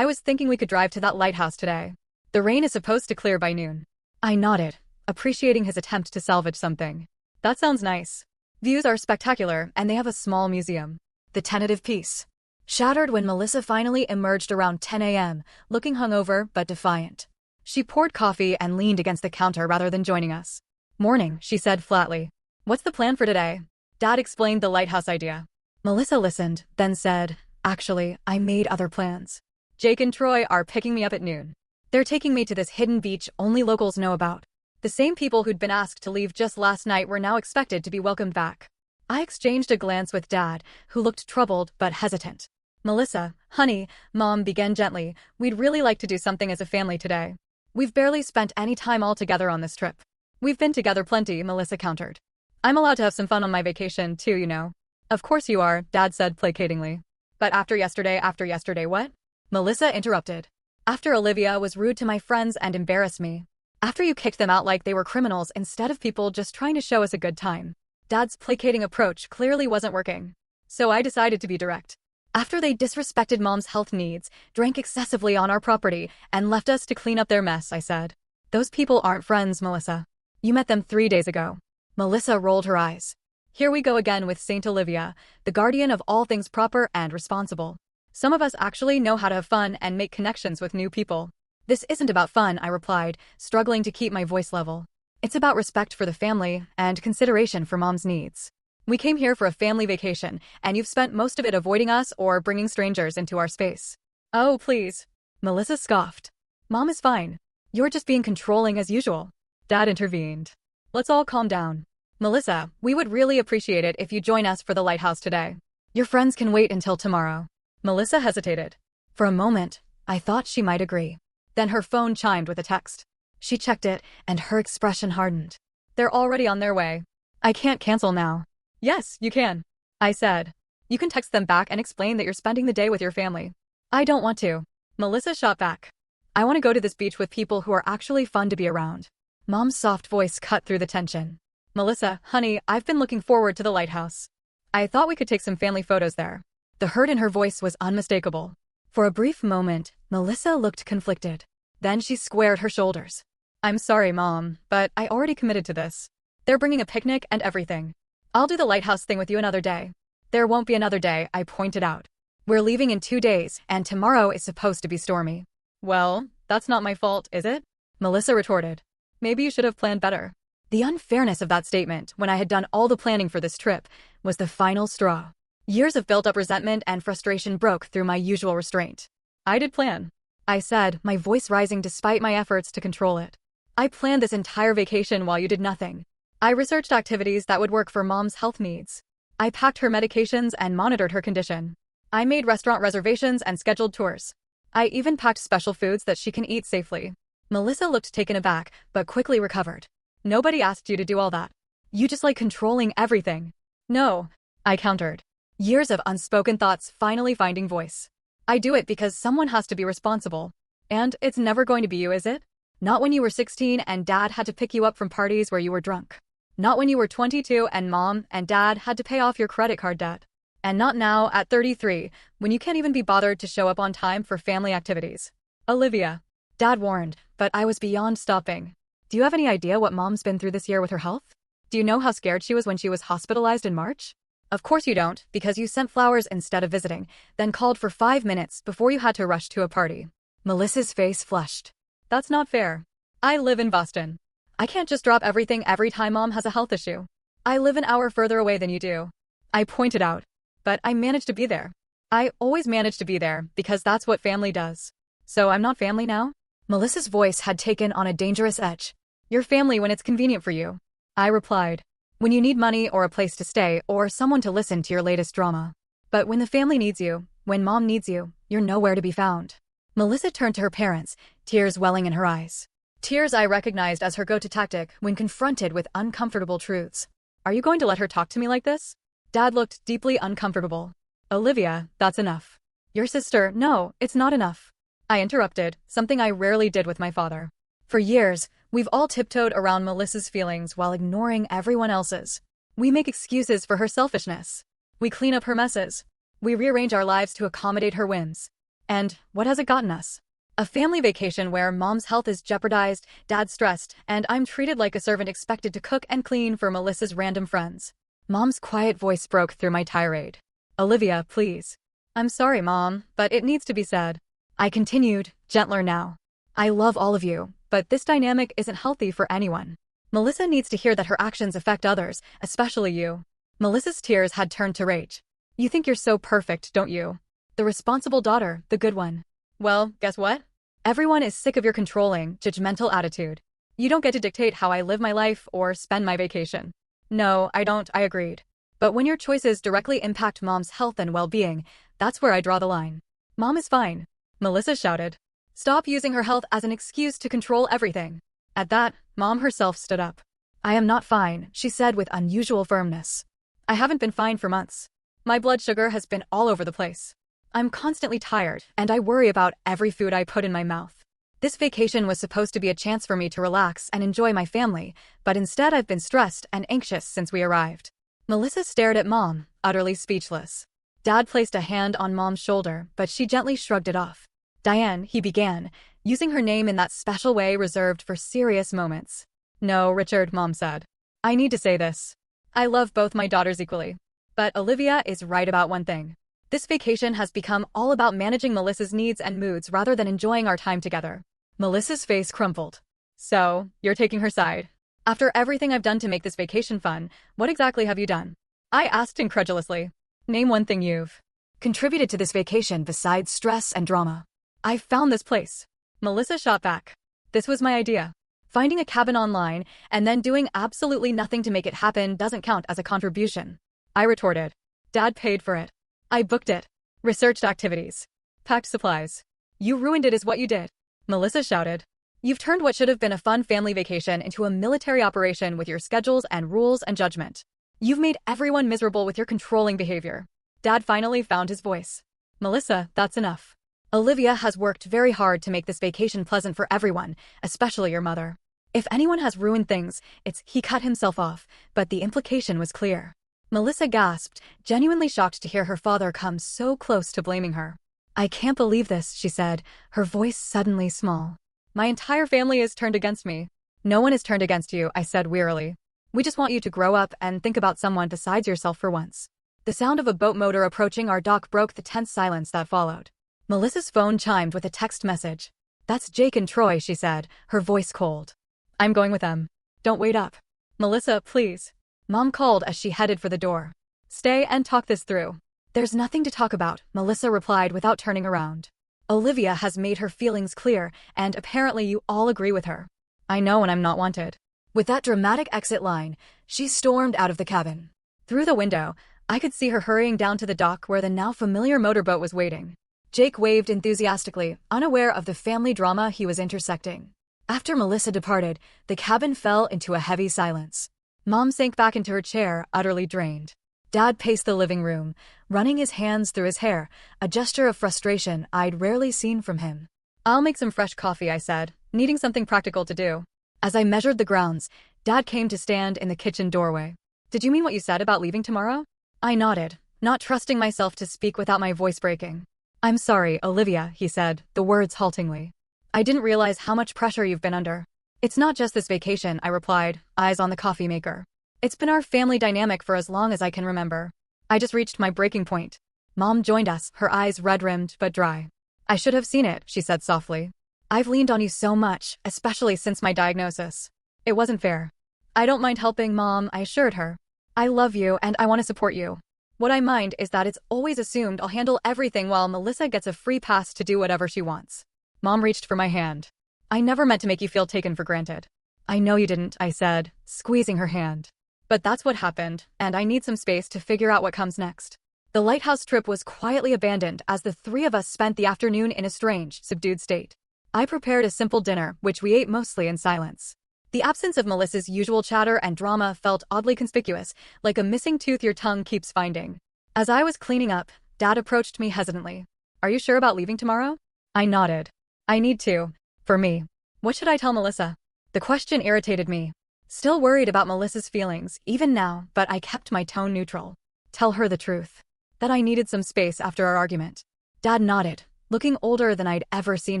"I was thinking we could drive to that lighthouse today. The rain is supposed to clear by noon." I nodded, appreciating his attempt to salvage something. "That sounds nice. Views are spectacular, and they have a small museum." The tentative peace shattered when Melissa finally emerged around 10 a.m., looking hungover but defiant. She poured coffee and leaned against the counter rather than joining us. "Morning," she said flatly. "What's the plan for today?" Dad explained the lighthouse idea. Melissa listened, then said, "Actually, I made other plans. Jake and Troy are picking me up at noon. They're taking me to this hidden beach only locals know about." The same people who'd been asked to leave just last night were now expected to be welcomed back. I exchanged a glance with Dad, who looked troubled but hesitant. "Melissa, honey," Mom began gently, "we'd really like to do something as a family today. We've barely spent any time all together on this trip." "We've been together plenty," Melissa countered. "I'm allowed to have some fun on my vacation, too, you know." "Of course you are," Dad said placatingly. "But after yesterday what?" Melissa interrupted. "After Olivia was rude to my friends and embarrassed me. After you kicked them out like they were criminals instead of people just trying to show us a good time." Dad's placating approach clearly wasn't working. So I decided to be direct. "After they disrespected Mom's health needs, drank excessively on our property, and left us to clean up their mess," I said. "Those people aren't friends, Melissa. You met them 3 days ago." Melissa rolled her eyes. "Here we go again with Saint Olivia, the guardian of all things proper and responsible. Some of us actually know how to have fun and make connections with new people." "This isn't about fun," I replied, struggling to keep my voice level. "It's about respect for the family and consideration for Mom's needs. We came here for a family vacation, and you've spent most of it avoiding us or bringing strangers into our space." "Oh, please." Melissa scoffed. "Mom is fine. You're just being controlling as usual." Dad intervened. "Let's all calm down. Melissa, we would really appreciate it if you join us for the lighthouse today. Your friends can wait until tomorrow." Melissa hesitated. For a moment, I thought she might agree. Then her phone chimed with a text. She checked it, and her expression hardened. "They're already on their way. I can't cancel now." "Yes, you can," I said. "You can text them back and explain that you're spending the day with your family." "I don't want to." Melissa shot back. "I want to go to this beach with people who are actually fun to be around." Mom's soft voice cut through the tension. "Melissa, honey, I've been looking forward to the lighthouse. I thought we could take some family photos there." The hurt in her voice was unmistakable. For a brief moment, Melissa looked conflicted. Then she squared her shoulders. "I'm sorry, Mom, but I already committed to this. They're bringing a picnic and everything. I'll do the lighthouse thing with you another day." "There won't be another day," I pointed out. "We're leaving in 2 days, and tomorrow is supposed to be stormy." "Well, that's not my fault, is it?" Melissa retorted. "Maybe you should have planned better." The unfairness of that statement, when I had done all the planning for this trip, was the final straw. Years of built-up resentment and frustration broke through my usual restraint. "I did plan," I said, my voice rising despite my efforts to control it. "I planned this entire vacation while you did nothing. I researched activities that would work for Mom's health needs. I packed her medications and monitored her condition. I made restaurant reservations and scheduled tours. I even packed special foods that she can eat safely." Melissa looked taken aback, but quickly recovered. "Nobody asked you to do all that. You just like controlling everything." "No," I countered. Years of unspoken thoughts finally finding voice. "I do it because someone has to be responsible. And it's never going to be you, is it? Not when you were 16 and Dad had to pick you up from parties where you were drunk. Not when you were 22 and Mom and Dad had to pay off your credit card debt. And not now, at 33, when you can't even be bothered to show up on time for family activities." "Olivia," Dad warned, but I was beyond stopping. "Do you have any idea what Mom's been through this year with her health? Do you know how scared she was when she was hospitalized in March? Of course you don't, because you sent flowers instead of visiting, then called for 5 minutes before you had to rush to a party." Melissa's face flushed. "That's not fair. I live in Boston. I can't just drop everything every time Mom has a health issue. I live an hour further away than you do." I pointed out. "But I managed to be there. I always manage to be there because that's what family does. So I'm not family now?" Melissa's voice had taken on a dangerous edge. "You're family when it's convenient for you," I replied. "When you need money or a place to stay or someone to listen to your latest drama. But when the family needs you, when Mom needs you, you're nowhere to be found." Melissa turned to her parents, tears welling in her eyes. Tears I recognized as her go-to tactic when confronted with uncomfortable truths. Are you going to let her talk to me like this? Dad looked deeply uncomfortable. Olivia, that's enough. Your sister, no, it's not enough. I interrupted, something I rarely did with my father. For years, we've all tiptoed around Melissa's feelings while ignoring everyone else's. We make excuses for her selfishness. We clean up her messes. We rearrange our lives to accommodate her whims. And what has it gotten us? A family vacation where mom's health is jeopardized, dad's stressed, and I'm treated like a servant expected to cook and clean for Melissa's random friends. Mom's quiet voice broke through my tirade. Olivia, please. I'm sorry, Mom, but it needs to be said. I continued, gentler now. I love all of you, but this dynamic isn't healthy for anyone. Melissa needs to hear that her actions affect others, especially you. Melissa's tears had turned to rage. You think you're so perfect, don't you? The responsible daughter, the good one. Well, guess what? Everyone is sick of your controlling, judgmental attitude. You don't get to dictate how I live my life or spend my vacation. No, I don't, I agreed. But when your choices directly impact Mom's health and well-being, that's where I draw the line. Mom is fine, Melissa shouted. Stop using her health as an excuse to control everything. At that, Mom herself stood up. I am not fine, she said with unusual firmness. I haven't been fine for months. My blood sugar has been all over the place. I'm constantly tired, and I worry about every food I put in my mouth. This vacation was supposed to be a chance for me to relax and enjoy my family, but instead I've been stressed and anxious since we arrived. Melissa stared at Mom, utterly speechless. Dad placed a hand on Mom's shoulder, but she gently shrugged it off. Diane, he began, using her name in that special way reserved for serious moments. No, Richard, Mom said. I need to say this. I love both my daughters equally. But Olivia is right about one thing. This vacation has become all about managing Melissa's needs and moods rather than enjoying our time together. Melissa's face crumpled. So, you're taking her side. After everything I've done to make this vacation fun, what exactly have you done? I asked incredulously. Name one thing you've contributed to this vacation besides stress and drama. I found this place. Melissa shot back. This was my idea. Finding a cabin online and then doing absolutely nothing to make it happen doesn't count as a contribution. I retorted. Dad paid for it. I booked it. Researched activities. Packed supplies. You ruined it is what you did. Melissa shouted. You've turned what should have been a fun family vacation into a military operation with your schedules and rules and judgment. You've made everyone miserable with your controlling behavior. Dad finally found his voice. Melissa, that's enough. Olivia has worked very hard to make this vacation pleasant for everyone, especially your mother. If anyone has ruined things, it's he cut himself off, but the implication was clear. Melissa gasped, genuinely shocked to hear her father come so close to blaming her. I can't believe this, she said, her voice suddenly small. My entire family is turned against me. No one is turned against you, I said wearily. We just want you to grow up and think about someone besides yourself for once. The sound of a boat motor approaching our dock broke the tense silence that followed. Melissa's phone chimed with a text message. That's Jake and Troy, she said, her voice cold. I'm going with them. Don't wait up. Melissa, please. Mom called as she headed for the door. Stay and talk this through. There's nothing to talk about, Melissa replied without turning around. Olivia has made her feelings clear, and apparently you all agree with her. I know when I'm not wanted. With that dramatic exit line, she stormed out of the cabin. Through the window, I could see her hurrying down to the dock where the now familiar motorboat was waiting. Jake waved enthusiastically, unaware of the family drama he was intersecting. After Melissa departed, the cabin fell into a heavy silence. Mom sank back into her chair, utterly drained. Dad paced the living room, running his hands through his hair, a gesture of frustration I'd rarely seen from him. I'll make some fresh coffee, I said, needing something practical to do. As I measured the grounds, Dad came to stand in the kitchen doorway. Did you mean what you said about leaving tomorrow? I nodded, not trusting myself to speak without my voice breaking. I'm sorry, Olivia, he said, the words haltingly. I didn't realize how much pressure you've been under. It's not just this vacation, I replied, eyes on the coffee maker. It's been our family dynamic for as long as I can remember. I just reached my breaking point. Mom joined us, her eyes red-rimmed but dry. I should have seen it, she said softly. I've leaned on you so much, especially since my diagnosis. It wasn't fair. I don't mind helping, Mom, I assured her. I love you and I want to support you. What I mind is that it's always assumed I'll handle everything while Melissa gets a free pass to do whatever she wants. Mom reached for my hand. I never meant to make you feel taken for granted. I know you didn't, I said, squeezing her hand. But that's what happened, and I need some space to figure out what comes next. The lighthouse trip was quietly abandoned as the three of us spent the afternoon in a strange, subdued state. I prepared a simple dinner, which we ate mostly in silence. The absence of Melissa's usual chatter and drama felt oddly conspicuous, like a missing tooth your tongue keeps finding. As I was cleaning up, Dad approached me hesitantly. "Are you sure about leaving tomorrow?" I nodded. "I need to. For me. What should I tell Melissa?" The question irritated me. Still worried about Melissa's feelings, even now, but I kept my tone neutral. Tell her the truth. That I needed some space after our argument. Dad nodded, looking older than I'd ever seen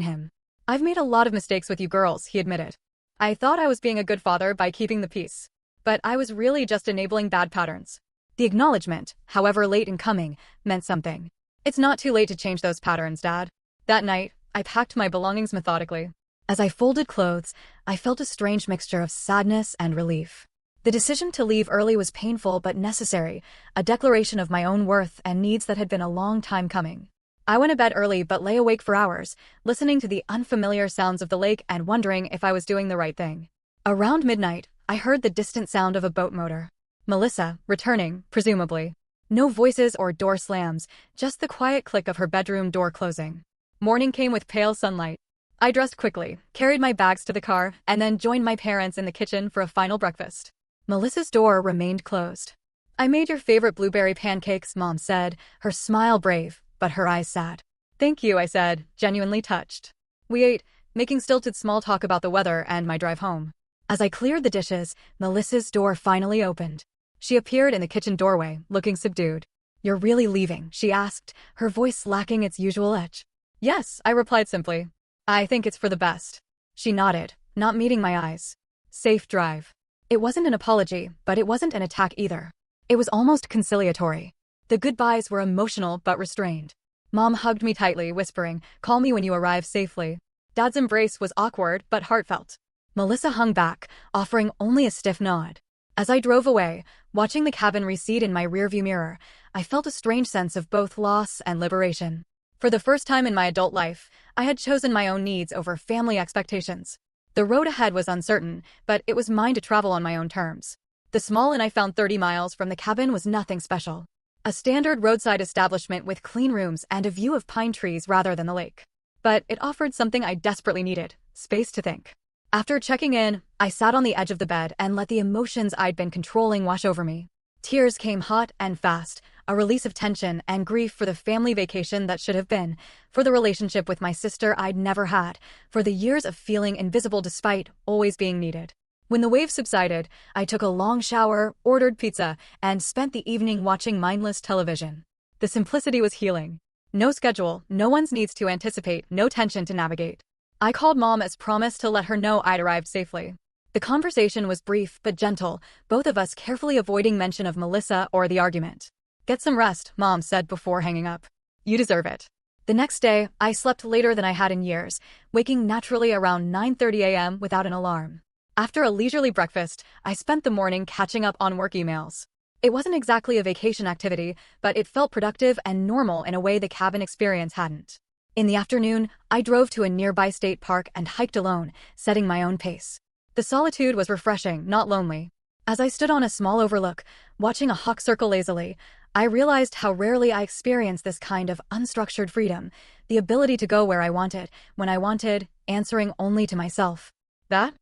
him. "I've made a lot of mistakes with you girls," he admitted. "I thought I was being a good father by keeping the peace. But I was really just enabling bad patterns." The acknowledgement, however late in coming, meant something. "It's not too late to change those patterns, Dad." That night, I packed my belongings methodically. As I folded clothes, I felt a strange mixture of sadness and relief. The decision to leave early was painful but necessary, a declaration of my own worth and needs that had been a long time coming. I went to bed early but lay awake for hours, listening to the unfamiliar sounds of the lake and wondering if I was doing the right thing. Around midnight, I heard the distant sound of a boat motor. Melissa, returning, presumably. No voices or door slams, just the quiet click of her bedroom door closing. Morning came with pale sunlight. I dressed quickly, carried my bags to the car, and then joined my parents in the kitchen for a final breakfast. Melissa's door remained closed. "I made your favorite blueberry pancakes," Mom said, her smile brave, but her eyes sad. "Thank you," I said, genuinely touched. We ate, making stilted small talk about the weather and my drive home. As I cleared the dishes, Melissa's door finally opened. She appeared in the kitchen doorway, looking subdued. "You're really leaving?" she asked, her voice lacking its usual edge. "Yes," I replied simply. "I think it's for the best." She nodded, not meeting my eyes. "Safe drive." It wasn't an apology, but it wasn't an attack either. It was almost conciliatory. The goodbyes were emotional but restrained. Mom hugged me tightly, whispering, "Call me when you arrive safely." Dad's embrace was awkward but heartfelt. Melissa hung back, offering only a stiff nod. As I drove away, watching the cabin recede in my rearview mirror, I felt a strange sense of both loss and liberation. For the first time in my adult life, I had chosen my own needs over family expectations. The road ahead was uncertain, but it was mine to travel on my own terms. The small inn I found 30 miles from the cabin was nothing special. A standard roadside establishment with clean rooms and a view of pine trees rather than the lake. But it offered something I desperately needed: space to think. After checking in, I sat on the edge of the bed and let the emotions I'd been controlling wash over me. Tears came hot and fast, a release of tension and grief for the family vacation that should have been, for the relationship with my sister I'd never had, for the years of feeling invisible despite always being needed. When the waves subsided, I took a long shower, ordered pizza, and spent the evening watching mindless television. The simplicity was healing. No schedule, no one's needs to anticipate, no tension to navigate. I called Mom as promised to let her know I'd arrived safely. The conversation was brief but gentle, both of us carefully avoiding mention of Melissa or the argument. "Get some rest," Mom said before hanging up. "You deserve it." The next day, I slept later than I had in years, waking naturally around 9:30 a.m. without an alarm. After a leisurely breakfast, I spent the morning catching up on work emails. It wasn't exactly a vacation activity, but it felt productive and normal in a way the cabin experience hadn't. In the afternoon, I drove to a nearby state park and hiked alone, setting my own pace. The solitude was refreshing, not lonely. As I stood on a small overlook, watching a hawk circle lazily, I realized how rarely I experience this kind of unstructured freedom, the ability to go where I wanted, when I wanted, answering only to myself. That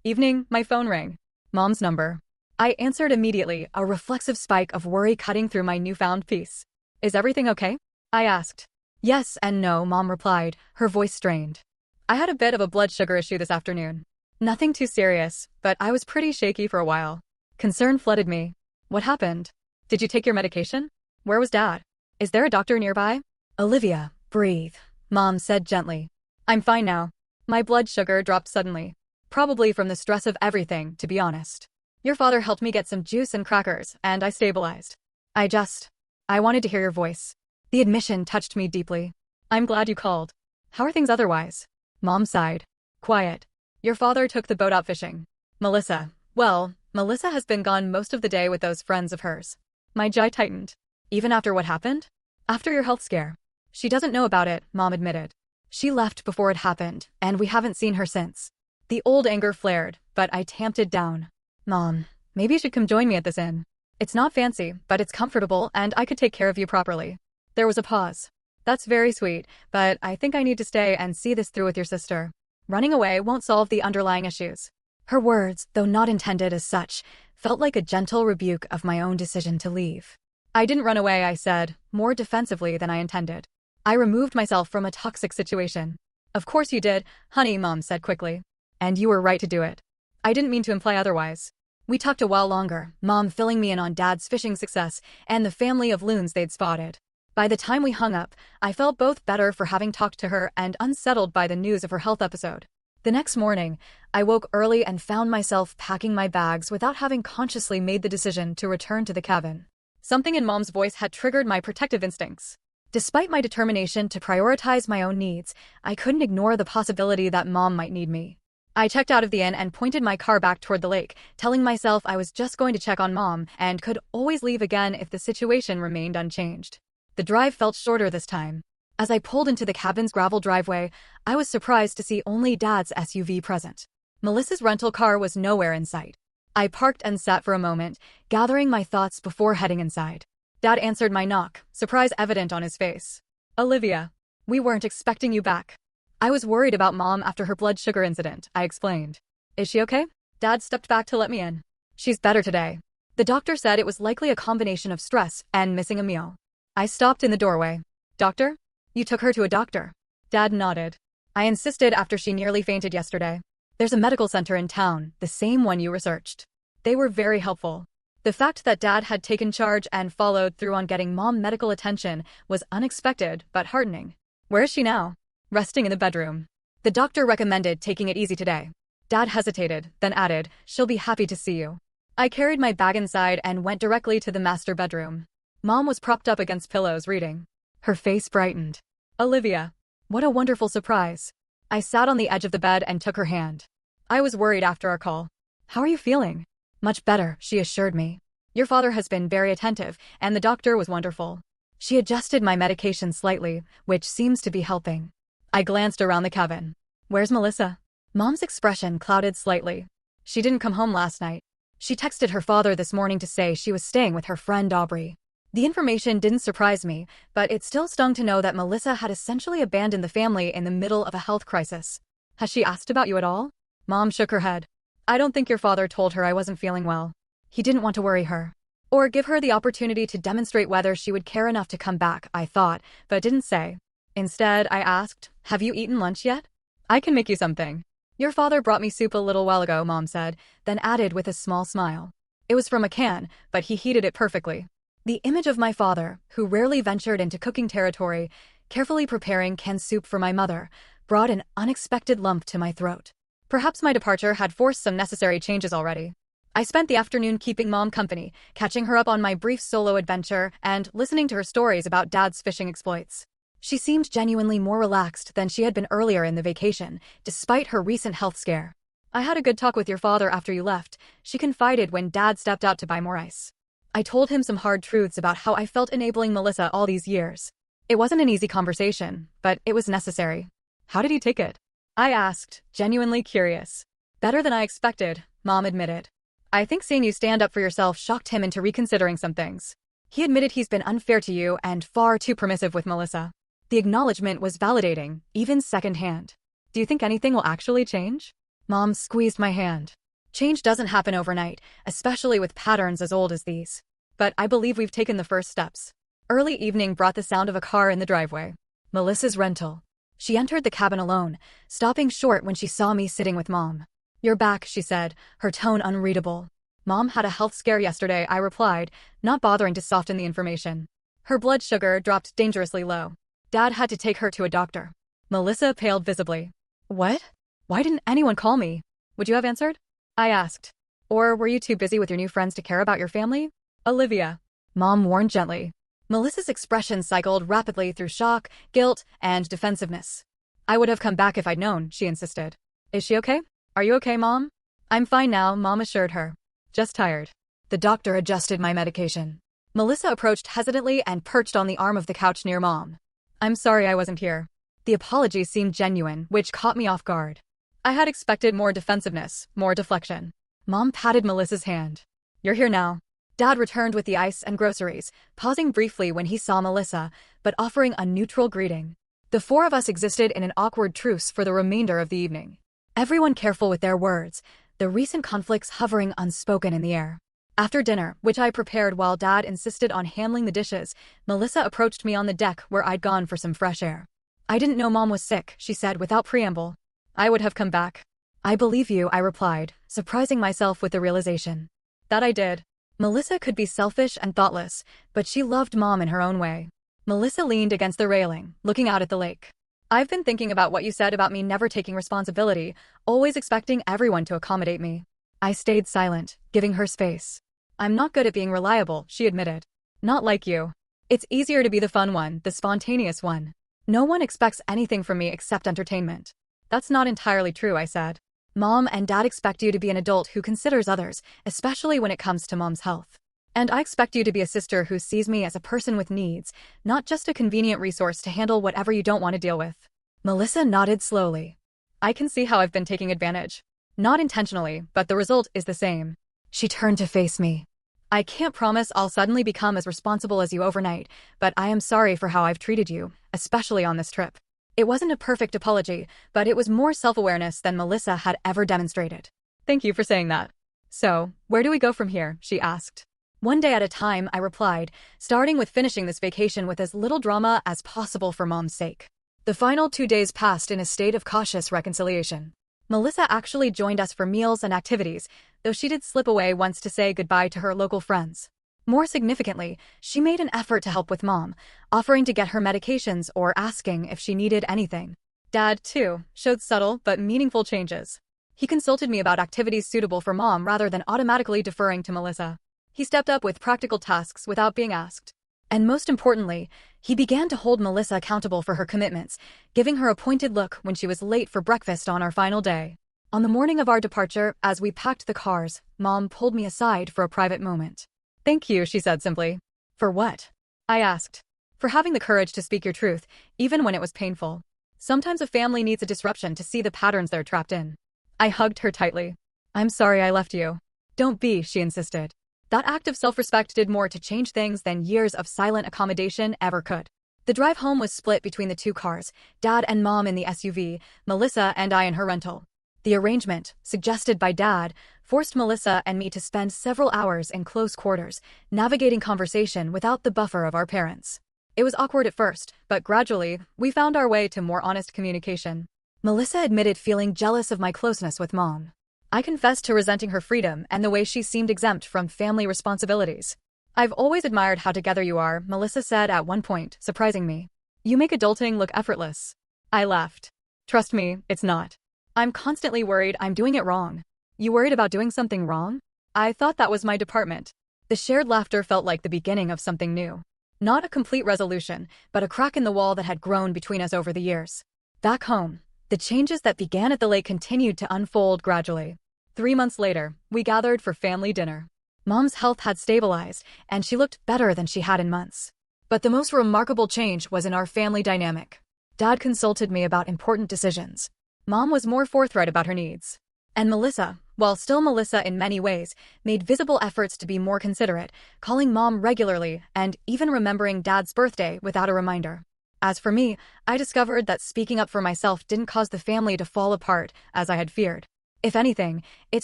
evening, my phone rang. Mom's number. I answered immediately, a reflexive spike of worry cutting through my newfound peace. "Is everything okay?" I asked. "Yes and no," Mom replied, her voice strained. "I had a bit of a blood sugar issue this afternoon. Nothing too serious, but I was pretty shaky for a while." Concern flooded me. "What happened? Did you take your medication? Where was Dad? Is there a doctor nearby?" "Olivia, breathe," Mom said gently. "I'm fine now." My blood sugar dropped suddenly. Probably from the stress of everything, to be honest. "Your father helped me get some juice and crackers, and I stabilized. I wanted to hear your voice." The admission touched me deeply. "I'm glad you called. How are things otherwise?" Mom sighed. "Quiet. Your father took the boat out fishing. Melissa has been gone most of the day with those friends of hers." My jaw tightened. "Even after what happened?" "After your health scare." "She doesn't know about it," Mom admitted. "She left before it happened, and we haven't seen her since." The old anger flared, but I tamped it down. "Mom, Maybe you should come join me at this inn. It's not fancy, but it's comfortable and I could take care of you properly. There was a pause. That's very sweet, but I think I need to stay and see this through with your sister. Running away won't solve the underlying issues. Her words, though not intended as such, felt like a gentle rebuke of my own decision to leave. I didn't run away, I said, more defensively than I intended. I removed myself from a toxic situation. Of course you did, honey, Mom said quickly. And you were right to do it. I didn't mean to imply otherwise. We talked a while longer, Mom filling me in on Dad's fishing success and the family of loons they'd spotted. By the time we hung up, I felt both better for having talked to her and unsettled by the news of her health episode. The next morning, I woke early and found myself packing my bags without having consciously made the decision to return to the cabin. Something in Mom's voice had triggered my protective instincts. Despite my determination to prioritize my own needs, I couldn't ignore the possibility that Mom might need me. I checked out of the inn and pointed my car back toward the lake, telling myself I was just going to check on Mom and could always leave again if the situation remained unchanged. The drive felt shorter this time. As I pulled into the cabin's gravel driveway, I was surprised to see only Dad's SUV present. Melissa's rental car was nowhere in sight. I parked and sat for a moment, gathering my thoughts before heading inside. Dad answered my knock, surprise evident on his face. Olivia, we weren't expecting you back. I was worried about Mom after her blood sugar incident, I explained. Is she okay? Dad stepped back to let me in. She's better today. The doctor said it was likely a combination of stress and missing a meal. I stopped in the doorway. Doctor? You took her to a doctor. Dad nodded. I insisted after she nearly fainted yesterday. There's a medical center in town, the same one you researched. They were very helpful. The fact that Dad had taken charge and followed through on getting Mom medical attention was unexpected but heartening. Where is she now? Resting in the bedroom. The doctor recommended taking it easy today. Dad hesitated, then added, she'll be happy to see you. I carried my bag inside and went directly to the master bedroom. Mom was propped up against pillows reading. Her face brightened. Olivia. What a wonderful surprise. I sat on the edge of the bed and took her hand. I was worried after our call. How are you feeling? Much better, she assured me. Your father has been very attentive, and the doctor was wonderful. She adjusted my medication slightly, which seems to be helping. I glanced around the cabin. Where's Melissa? Mom's expression clouded slightly. She didn't come home last night. She texted her father this morning to say she was staying with her friend Aubrey. The information didn't surprise me, but it still stung to know that Melissa had essentially abandoned the family in the middle of a health crisis. Has she asked about you at all? Mom shook her head. I don't think your father told her I wasn't feeling well. He didn't want to worry her. Or give her the opportunity to demonstrate whether she would care enough to come back, I thought, but didn't say. Instead, I asked, have you eaten lunch yet? I can make you something. Your father brought me soup a little while ago, Mom said, then added with a small smile. It was from a can, but he heated it perfectly. The image of my father, who rarely ventured into cooking territory, carefully preparing canned soup for my mother, brought an unexpected lump to my throat. Perhaps my departure had forced some necessary changes already. I spent the afternoon keeping Mom company, catching her up on my brief solo adventure and listening to her stories about Dad's fishing exploits. She seemed genuinely more relaxed than she had been earlier in the vacation, despite her recent health scare. I had a good talk with your father after you left, she confided when Dad stepped out to buy more ice. I told him some hard truths about how I felt enabling Melissa all these years. It wasn't an easy conversation, but it was necessary. How did he take it? I asked, genuinely curious. Better than I expected, Mom admitted. I think seeing you stand up for yourself shocked him into reconsidering some things. He admitted he's been unfair to you and far too permissive with Melissa. The acknowledgement was validating, even secondhand. Do you think anything will actually change? Mom squeezed my hand. Change doesn't happen overnight, especially with patterns as old as these. But I believe we've taken the first steps. Early evening brought the sound of a car in the driveway. Melissa's rental. She entered the cabin alone, stopping short when she saw me sitting with Mom. You're back, she said, her tone unreadable. Mom had a health scare yesterday, I replied, not bothering to soften the information. Her blood sugar dropped dangerously low. Dad had to take her to a doctor. Melissa paled visibly. What? Why didn't anyone call me? Would you have answered? I asked. Or were you too busy with your new friends to care about your family? Olivia. Mom warned gently. Melissa's expression cycled rapidly through shock, guilt, and defensiveness. I would have come back if I'd known, she insisted. Is she okay? Are you okay, Mom? I'm fine now, Mom assured her. Just tired. The doctor adjusted my medication. Melissa approached hesitantly and perched on the arm of the couch near Mom. I'm sorry I wasn't here. The apology seemed genuine, which caught me off guard. I had expected more defensiveness, more deflection. Mom patted Melissa's hand. You're here now. Dad returned with the ice and groceries, pausing briefly when he saw Melissa, but offering a neutral greeting. The four of us existed in an awkward truce for the remainder of the evening. Everyone careful with their words, the recent conflicts hovering unspoken in the air. After dinner, which I prepared while Dad insisted on handling the dishes, Melissa approached me on the deck where I'd gone for some fresh air. I didn't know Mom was sick, she said without preamble. I would have come back. I believe you, I replied, surprising myself with the realization. That I did. Melissa could be selfish and thoughtless, but she loved Mom in her own way. Melissa leaned against the railing, looking out at the lake. I've been thinking about what you said about me never taking responsibility, always expecting everyone to accommodate me. I stayed silent, giving her space. I'm not good at being reliable, she admitted. Not like you. It's easier to be the fun one, the spontaneous one. No one expects anything from me except entertainment. That's not entirely true, I said. Mom and Dad expect you to be an adult who considers others, especially when it comes to Mom's health. And I expect you to be a sister who sees me as a person with needs, not just a convenient resource to handle whatever you don't want to deal with. Melissa nodded slowly. I can see how I've been taking advantage. Not intentionally, but the result is the same. She turned to face me. I can't promise I'll suddenly become as responsible as you overnight, but I am sorry for how I've treated you, especially on this trip. It wasn't a perfect apology, but it was more self-awareness than Melissa had ever demonstrated. Thank you for saying that. So, where do we go from here? She asked. One day at a time, I replied, starting with finishing this vacation with as little drama as possible for Mom's sake. The final 2 days passed in a state of cautious reconciliation. Melissa actually joined us for meals and activities, though she did slip away once to say goodbye to her local friends. More significantly, she made an effort to help with Mom, offering to get her medications or asking if she needed anything. Dad, too, showed subtle but meaningful changes. He consulted me about activities suitable for Mom rather than automatically deferring to Melissa. He stepped up with practical tasks without being asked. And most importantly, he began to hold Melissa accountable for her commitments, giving her a pointed look when she was late for breakfast on our final day. On the morning of our departure, as we packed the cars, Mom pulled me aside for a private moment. Thank you, she said simply. For what? I asked. For having the courage to speak your truth, even when it was painful. Sometimes a family needs a disruption to see the patterns they're trapped in. I hugged her tightly. I'm sorry I left you. Don't be, she insisted. That act of self-respect did more to change things than years of silent accommodation ever could. The drive home was split between the two cars, Dad and Mom in the SUV, Melissa and I in her rental. The arrangement, suggested by Dad, forced Melissa and me to spend several hours in close quarters, navigating conversation without the buffer of our parents. It was awkward at first, but gradually, we found our way to more honest communication. Melissa admitted feeling jealous of my closeness with Mom. I confessed to resenting her freedom and the way she seemed exempt from family responsibilities. I've always admired how together you are, Melissa said at one point, surprising me. You make adulting look effortless. I laughed. Trust me, it's not. I'm constantly worried I'm doing it wrong. You worried about doing something wrong? I thought that was my department. The shared laughter felt like the beginning of something new. Not a complete resolution, but a crack in the wall that had grown between us over the years. Back home, the changes that began at the lake continued to unfold gradually. 3 months later, we gathered for family dinner. Mom's health had stabilized, and she looked better than she had in months. But the most remarkable change was in our family dynamic. Dad consulted me about important decisions. Mom was more forthright about her needs. And Melissa, while still Melissa in many ways, made visible efforts to be more considerate, calling Mom regularly and even remembering Dad's birthday without a reminder. As for me, I discovered that speaking up for myself didn't cause the family to fall apart, as I had feared. If anything, it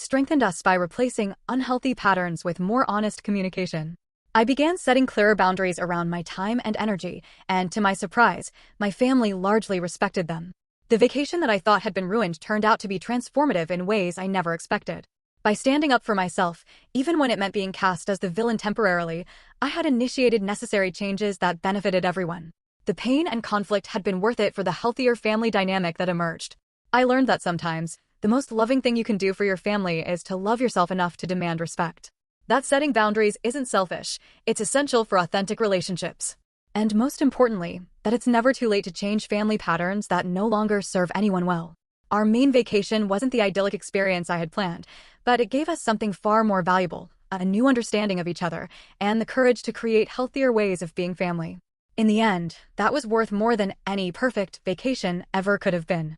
strengthened us by replacing unhealthy patterns with more honest communication. I began setting clearer boundaries around my time and energy, and to my surprise, my family largely respected them. The vacation that I thought had been ruined turned out to be transformative in ways I never expected. By standing up for myself, even when it meant being cast as the villain temporarily, I had initiated necessary changes that benefited everyone. The pain and conflict had been worth it for the healthier family dynamic that emerged. I learned that sometimes, the most loving thing you can do for your family is to love yourself enough to demand respect. That setting boundaries isn't selfish, it's essential for authentic relationships. And most importantly, that it's never too late to change family patterns that no longer serve anyone well. Our main vacation wasn't the idyllic experience I had planned, but it gave us something far more valuable, a new understanding of each other, and the courage to create healthier ways of being family. In the end, that was worth more than any perfect vacation ever could have been.